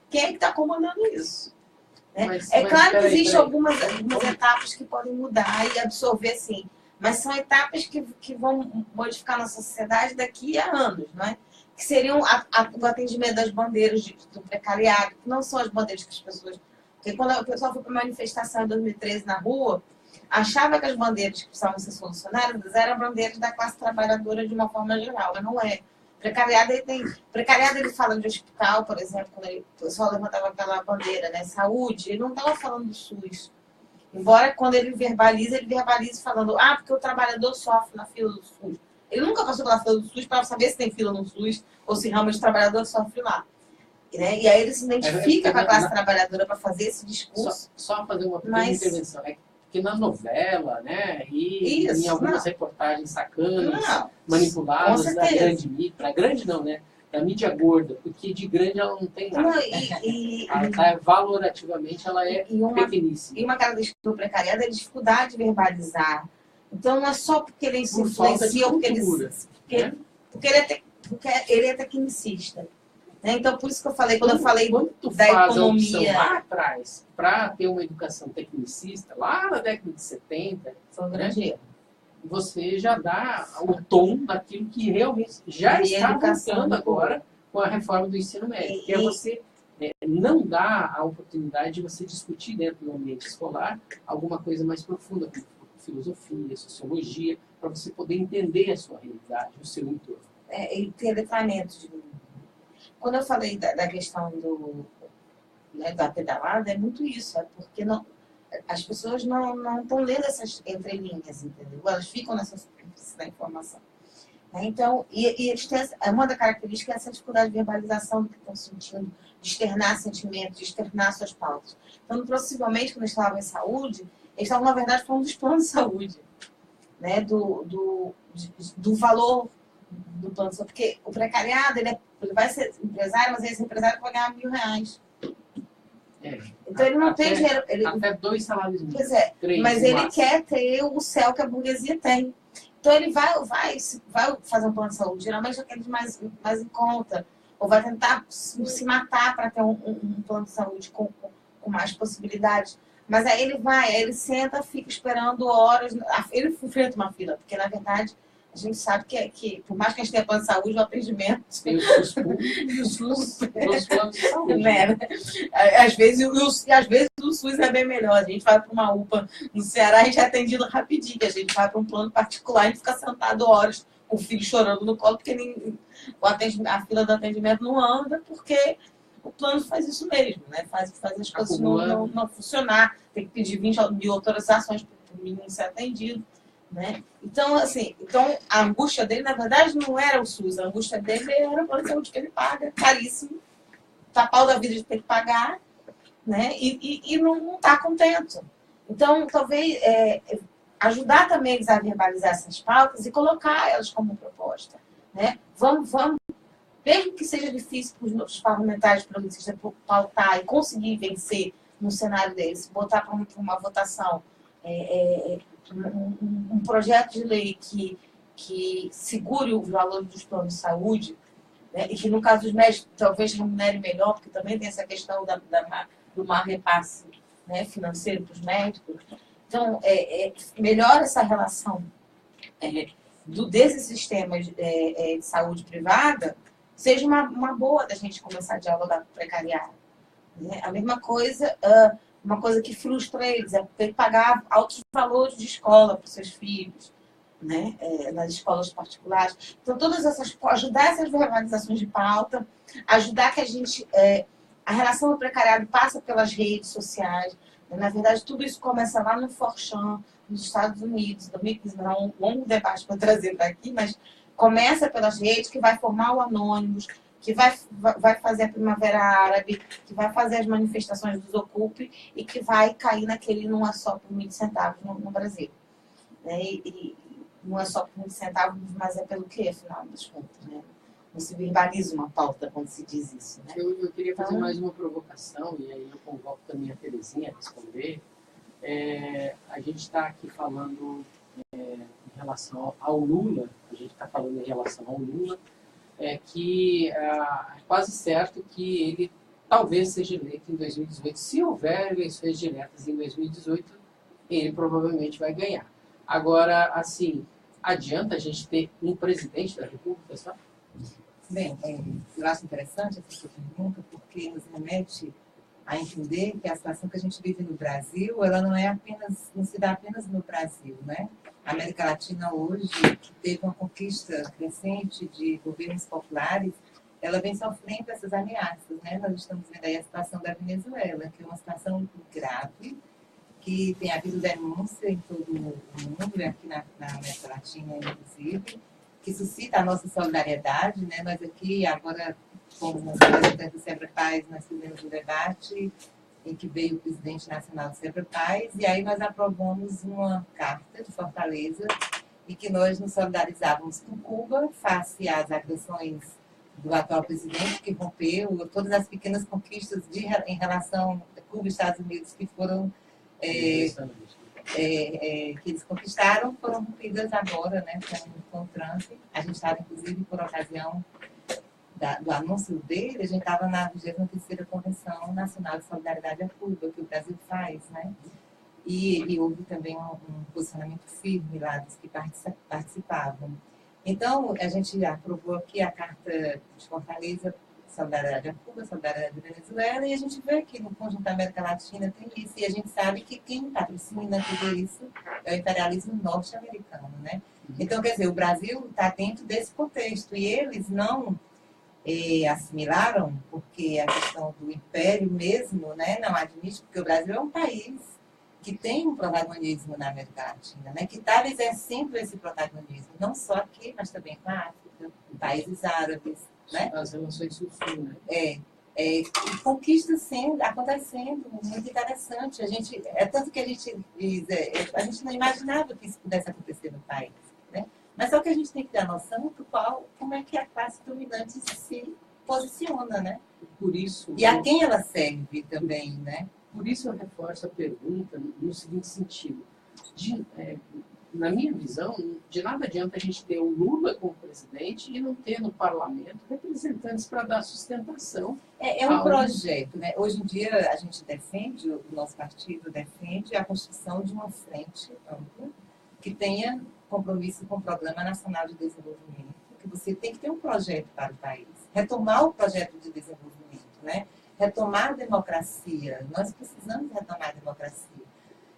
quem é que está comandando isso. Né? Mas claro que existem algumas etapas que podem mudar e absorver, sim. Mas são etapas que vão modificar nossa sociedade daqui a anos, não é? Que seriam o atendimento das bandeiras do precariado, que não são as bandeiras que as pessoas... Porque quando o pessoal foi para a manifestação em 2013 na rua, achava que as bandeiras que precisavam ser solucionadas eram bandeiras da classe trabalhadora de uma forma geral, mas não é. Precariado, ele fala de hospital, por exemplo, quando o pessoal levantava aquela bandeira, né? Saúde, ele não estava falando do SUS. Embora quando ele verbaliza falando, porque o trabalhador sofre na fila do SUS. Ele nunca passou pela fila do SUS para saber se tem fila no SUS ou se realmente o trabalhador sofre lá. Né? E aí ele se identifica com a classe trabalhadora para fazer esse discurso. Só fazer uma pequena intervenção. Que na novela, né, e em algumas reportagens sacanas, manipuladas da grande mídia, para grande não, né, da mídia gorda, porque de grande ela não tem nada. Valorativamente ela é pequeníssima. E uma característica do precariado é a dificuldade de verbalizar. Então não é só porque ele se influencia, porque ele é tecnicista. Então, por isso que eu falei, quando eu falei da economia... lá atrás, para ter uma educação tecnicista, lá na década de 70, foi um grande erro. Você já dá o tom daquilo que realmente já está avançando agora com a reforma do ensino médio, que é você não dar a oportunidade de você discutir dentro do ambiente escolar alguma coisa mais profunda, como filosofia, sociologia, para você poder entender a sua realidade, o seu entorno. E ter letramento de mim. Quando eu falei da questão da pedalada, é muito isso, porque as pessoas não estão lendo essas entrelinhas, entendeu? Elas ficam nessa superfície da informação. Então, uma das características é essa dificuldade de verbalização do que estão sentindo, de externar sentimentos, de externar suas pautas. Então, possivelmente, quando eles falavam em saúde, eles estavam, na verdade, falando dos planos de saúde, né? do valor do plano de saúde. Porque o precariado, ele vai ser empresário, mas esse empresário vai ganhar R$1.000. Então ele não tem dinheiro. Até 2 salários mínimos. Pois é, 3 mas no ele máximo. quer ter o céu que a burguesia tem. Então ele vai fazer um plano de saúde, geralmente aqueles mais em conta, ou vai tentar se matar para ter um plano de saúde com mais possibilidades. Mas aí ele senta, fica esperando horas, ele enfrenta uma fila, porque na verdade a gente sabe que por mais que a gente tenha plano de saúde, o atendimento... Tem o SUS público e o SUS pelos planos de saúde. Né? Às vezes o SUS é bem melhor. A gente vai para uma UPA no Ceará, a gente é atendido rapidinho. A gente vai para um plano particular, a gente fica sentado horas com o filho chorando no colo, porque a fila do atendimento não anda, porque o plano faz isso mesmo, né? Faz as coisas não funcionar. Tem que pedir 20 mil autorizações para o menino ser atendido. Né? Então, assim, a angústia dele, na verdade, não era o SUS. A angústia dele era o plano de saúde que ele paga, caríssimo. Tá pau da vida de ter que pagar, né? E não está contente. Então, talvez ajudar também eles a verbalizar essas pautas e colocar elas como proposta. Né? Vamos, mesmo que seja difícil para os nossos parlamentares progressistas pautar e conseguir vencer no cenário deles, botar para uma votação um projeto de lei que segure os valores dos planos de saúde, né? E que, no caso dos médicos, talvez remunere melhor, porque também tem essa questão do má repasse, né, financeiro para os médicos. Então, melhora essa relação desses sistemas de saúde privada, seja uma boa da gente começar a dialogar com o precariado. Né? A mesma coisa... uma coisa que frustra eles é ter que pagar altos valores de escola para os seus filhos, né? Nas escolas particulares. Então, ajudar essas verbalizações de pauta, ajudar que a relação do precariado passa pelas redes sociais. Na verdade, tudo isso começa lá no Forchan, nos Estados Unidos. 2015 não é um longo debate para trazer para aqui, mas começa pelas redes, que vai formar o Anônimos, que vai fazer a Primavera Árabe, que vai fazer as manifestações dos Ocupe e que vai cair naquele não é só por 20 centavos no Brasil. Né? E não é só por 20 centavos, mas é pelo quê, afinal das contas? Né? Não se verbaliza uma pauta quando se diz isso. Né? Eu queria fazer mais uma provocação, e aí eu convoco também a Terezinha a responder. A gente está aqui falando em relação ao Lula, que é quase certo que ele talvez seja eleito em 2018. Se houver eleições diretas em 2018, ele provavelmente vai ganhar. Agora, assim, adianta a gente ter um presidente da República, sabe? Bem, eu acho interessante essa sua pergunta, porque nos remete a entender que a situação que a gente vive no Brasil, ela não se dá apenas no Brasil, né? A América Latina hoje, que teve uma conquista crescente de governos populares, ela vem sofrendo essas ameaças, né? Nós estamos vendo aí a situação da Venezuela, que é uma situação grave, que tem havido denúncia em todo o mundo, aqui na América Latina, inclusive, que suscita a nossa solidariedade, né? Nós aqui, agora, como representantes do SEBRA-Paz, nós fizemos um debate em que veio o presidente nacional do SEBRA-Paz, e aí nós aprovamos uma carta de Fortaleza e que nós nos solidarizávamos com Cuba face às agressões do atual presidente, que rompeu todas as pequenas conquistas em relação a Cuba e Estados Unidos que foram que eles conquistaram, foram rompidas agora, né, com o Trump. A gente estava, inclusive, por ocasião do anúncio dele, a gente estava na 23ª Convenção Nacional de Solidariedade a Cuba, que o Brasil faz, né? E houve também um posicionamento firme lá dos que participavam. Então, a gente aprovou aqui a Carta de Fortaleza, Solidariedade a Cuba, Solidariedade à Venezuela, e a gente vê que no conjunto da América Latina tem isso, e a gente sabe que quem patrocina tudo isso é o imperialismo norte-americano, né? Então, quer dizer, o Brasil está dentro desse contexto, e eles não assimilaram, porque a questão do império mesmo, né, não admite, porque o Brasil é um país que tem um protagonismo na América Latina, né, que está exercendo esse protagonismo, não só aqui, mas também na África, em países árabes, né? As relações sul-sul, né? Conquistas acontecendo, muito interessante. Tanto que a gente diz, a gente não imaginava que isso pudesse acontecer no país, né? Mas só que a gente tem que ter a noção como é que a classe dominante se posiciona, né? Por isso, E a quem ela serve também, né? por isso eu reforço a pergunta no seguinte sentido. Na minha visão, de nada adianta a gente ter o Lula como presidente e não ter no parlamento representantes para dar sustentação. É um projeto, né? Hoje em dia a gente defende, o nosso partido defende a construção de uma frente ampla que tenha compromisso com o Programa Nacional de Desenvolvimento, que você tem que ter um projeto para o país, retomar o projeto de desenvolvimento, né? Retomar a democracia. Nós precisamos retomar a democracia.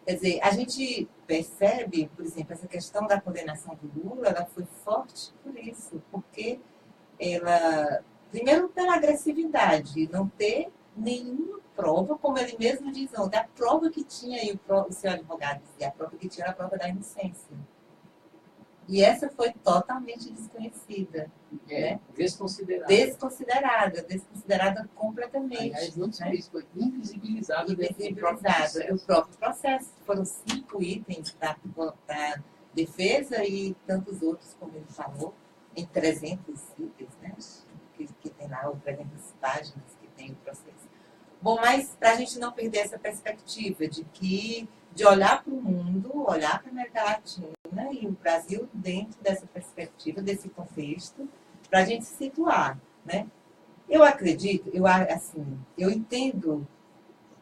Quer dizer, a gente percebe, por exemplo, essa questão da condenação do Lula, ela foi forte por isso, porque ela, primeiro pela agressividade, não ter nenhuma prova, como ele mesmo diz, não, da prova que tinha, e o seu advogado dizia, a prova que tinha era a prova da inocência. E essa foi totalmente desconhecida. Né? Desconsiderada completamente. Aliás, não só isso, foi invisibilizada do próprio processo. Foram 5 itens para defesa e tantos outros, como ele falou, em 300 itens, né? que tem lá, ou 300 páginas que tem o processo. Bom, mas para a gente não perder essa perspectiva de olhar para o mundo, olhar para a América Latina e o Brasil dentro dessa perspectiva, desse contexto, para a gente se situar, né? Eu acredito, eu entendo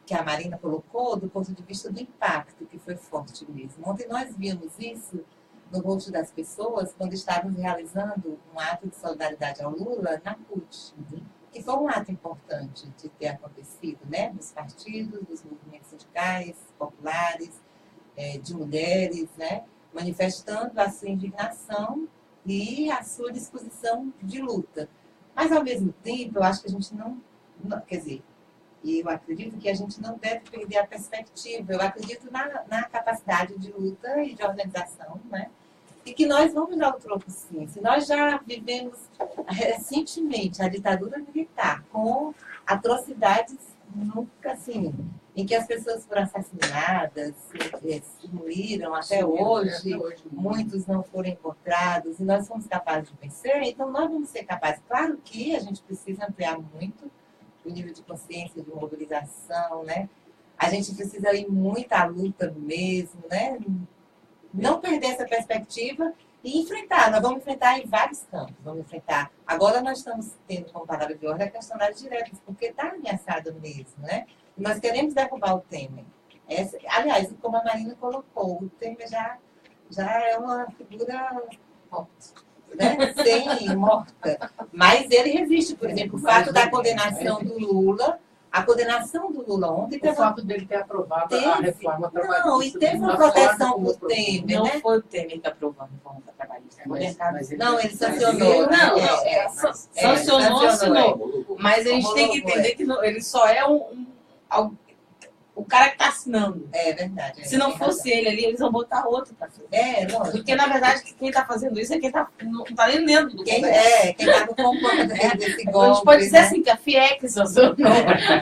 que a Marina colocou do ponto de vista do impacto, que foi forte mesmo. Ontem nós vimos isso no rosto das pessoas quando estávamos realizando um ato de solidariedade ao Lula na CUT, que foi um ato importante de ter acontecido, né? Dos partidos, dos movimentos sindicais, populares, de mulheres, né? Manifestando a sua indignação e a sua disposição de luta. Mas, ao mesmo tempo, eu acho que a gente não quer dizer, eu acredito que a gente não deve perder a perspectiva. Eu acredito na capacidade de luta e de organização, né? E que nós vamos dar o troco, sim. Se nós já vivemos recentemente a ditadura militar com atrocidades nunca, assim, em que as pessoas foram assassinadas, se moriram até hoje, muitos não foram encontrados, e nós fomos capazes de vencer, então nós vamos ser capazes. Claro que a gente precisa ampliar muito o nível de consciência, de mobilização, né? A gente precisa ir muito à luta mesmo, né? Não perder essa perspectiva e enfrentar. Nós vamos enfrentar em vários campos. Vamos enfrentar. Agora nós estamos tendo como palavra de ordem a questão das diretas, porque está ameaçado mesmo, né? Nós queremos derrubar o Temer. Aliás, como a Marina colocou, o Temer já é uma figura morta, né? Morta. Mas ele resiste, por exemplo, o fato da condenação do Lula. A condenação do Lula ontem teve... O fato dele ter aprovado a reforma trabalhista. Não, e teve uma proteção do Temer, não né? foi o Temer que aprovou a reforma trabalhista. Não, ele sancionou. Sancionou, assinou. Mas a gente tem que entender que ele só é o cara que está assinando. É verdade. Se não fosse ele ali, eles vão botar outro para fazer. Lógico. Porque, na verdade, quem está fazendo isso é quem não está nem dentro do Congresso. Quem está no comando desse golpe. A gente pode dizer assim, que a FIEC sancionou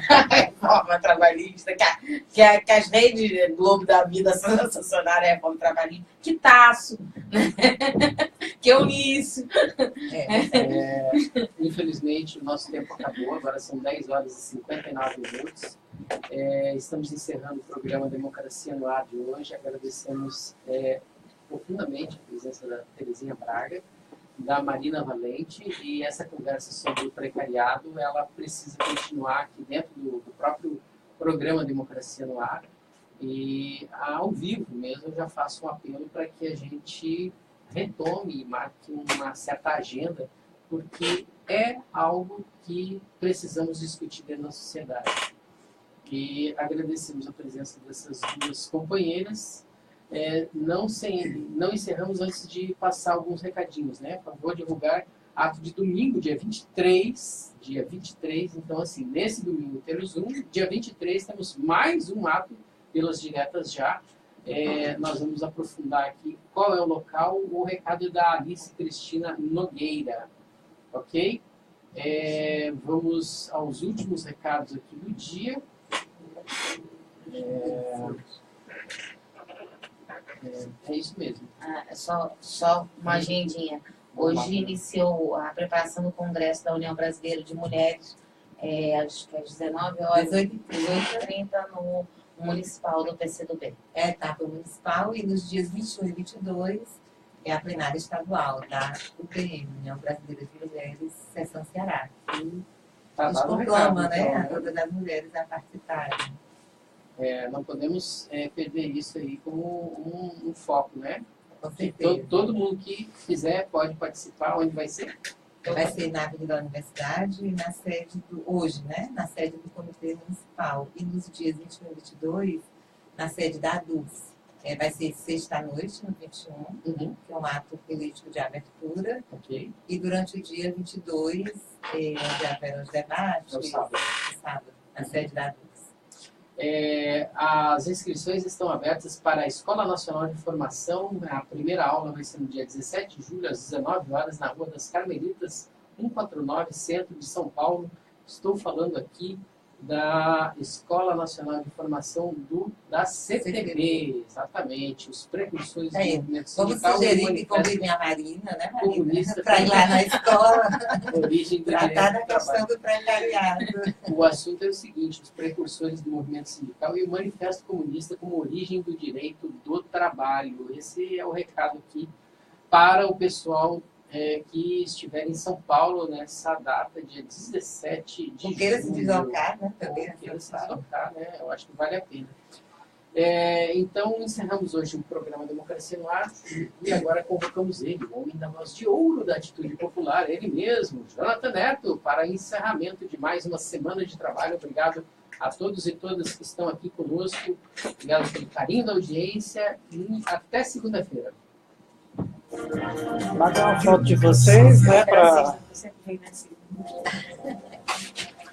a reforma trabalhista, que as redes Globo da Vida sancionaram a reforma trabalhista, que Tasso, que Eunice. Infelizmente, o nosso tempo acabou, agora são 10 horas e 59 minutos. Estamos encerrando o programa Democracia no Ar de hoje. Agradecemos profundamente a presença da Terezinha Braga, da Marina Valente, e essa conversa sobre o precariado, ela precisa continuar aqui dentro do próprio programa Democracia no Ar, e ao vivo mesmo eu já faço um apelo para que a gente retome e marque uma certa agenda, porque é algo que precisamos discutir dentro da sociedade. E agradecemos a presença dessas duas companheiras. Não encerramos antes de passar alguns recadinhos, né? Vou divulgar ato de domingo, dia 23. Então, assim, nesse domingo temos dia 23 temos mais um ato pelas diretas já. Nós vamos aprofundar aqui qual é o local. O recado é da Alice Cristina Nogueira, ok? Vamos aos últimos recados aqui do dia. É isso mesmo. Só uma agendinha. Hoje iniciou a preparação do Congresso da União Brasileira de Mulheres, acho que às 19 horas, 18h30, no Municipal do PCdoB. É a etapa municipal e nos dias 21 e 22 é a plenária estadual da UBM, União Brasileira de Mulheres, Seção Ceará. E nos conclama, né, a todas as mulheres a participarem. Não podemos perder isso aí como um foco, né? Com certeza. Todo mundo que quiser pode participar. Onde vai ser? Vai ser na Avenida da Universidade e na sede hoje, né? Na sede do Comitê Municipal. E nos dias 21 e 22, na sede da ADUS. Vai ser sexta-noite, no 21, que é um ato político de abertura. Okay. E durante o dia 22, onde haverá os debates, sábado, na sede da ADUS. As inscrições estão abertas para a Escola Nacional de Formação. A primeira aula vai ser no dia 17 de julho, às 19 horas, na Rua das Carmelitas, 149, centro de São Paulo. Estou falando aqui da Escola Nacional de Formação da CTB, exatamente, os precursores do movimento sindical. Vamos sugerir que convidem a Marina, né, Marina? Para ir lá na escola, origem do tratar da questão do precariado. O assunto é o seguinte: os precursores do movimento sindical e o Manifesto Comunista como origem do direito do trabalho. Esse é o recado aqui para o pessoal que estiver em São Paulo nessa data, dia 17 de julho. Queira se deslocar, né? Também Queira se deslocar, né? Eu acho que vale a pena. Então, encerramos hoje o programa Democracia no Ar e agora convocamos ele, o homem da voz de ouro da Atitude Popular, ele mesmo, Jonathan Neto, para encerramento de mais uma semana de trabalho. Obrigado a todos e todas que estão aqui conosco. Obrigado pelo carinho da audiência e até segunda-feira. Bater uma foto de vocês, né, para...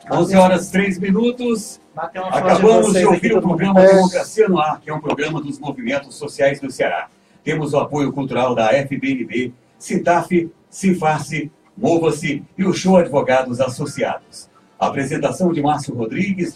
11 horas 3 minutos. Acabamos de ouvir o programa Democracia no Ar, que é um programa dos movimentos sociais do Ceará. Temos o apoio cultural da FBNB, Cintaf, Sinfarce, Mova-se e o Show Advogados Associados. A apresentação de Márcio Rodrigues.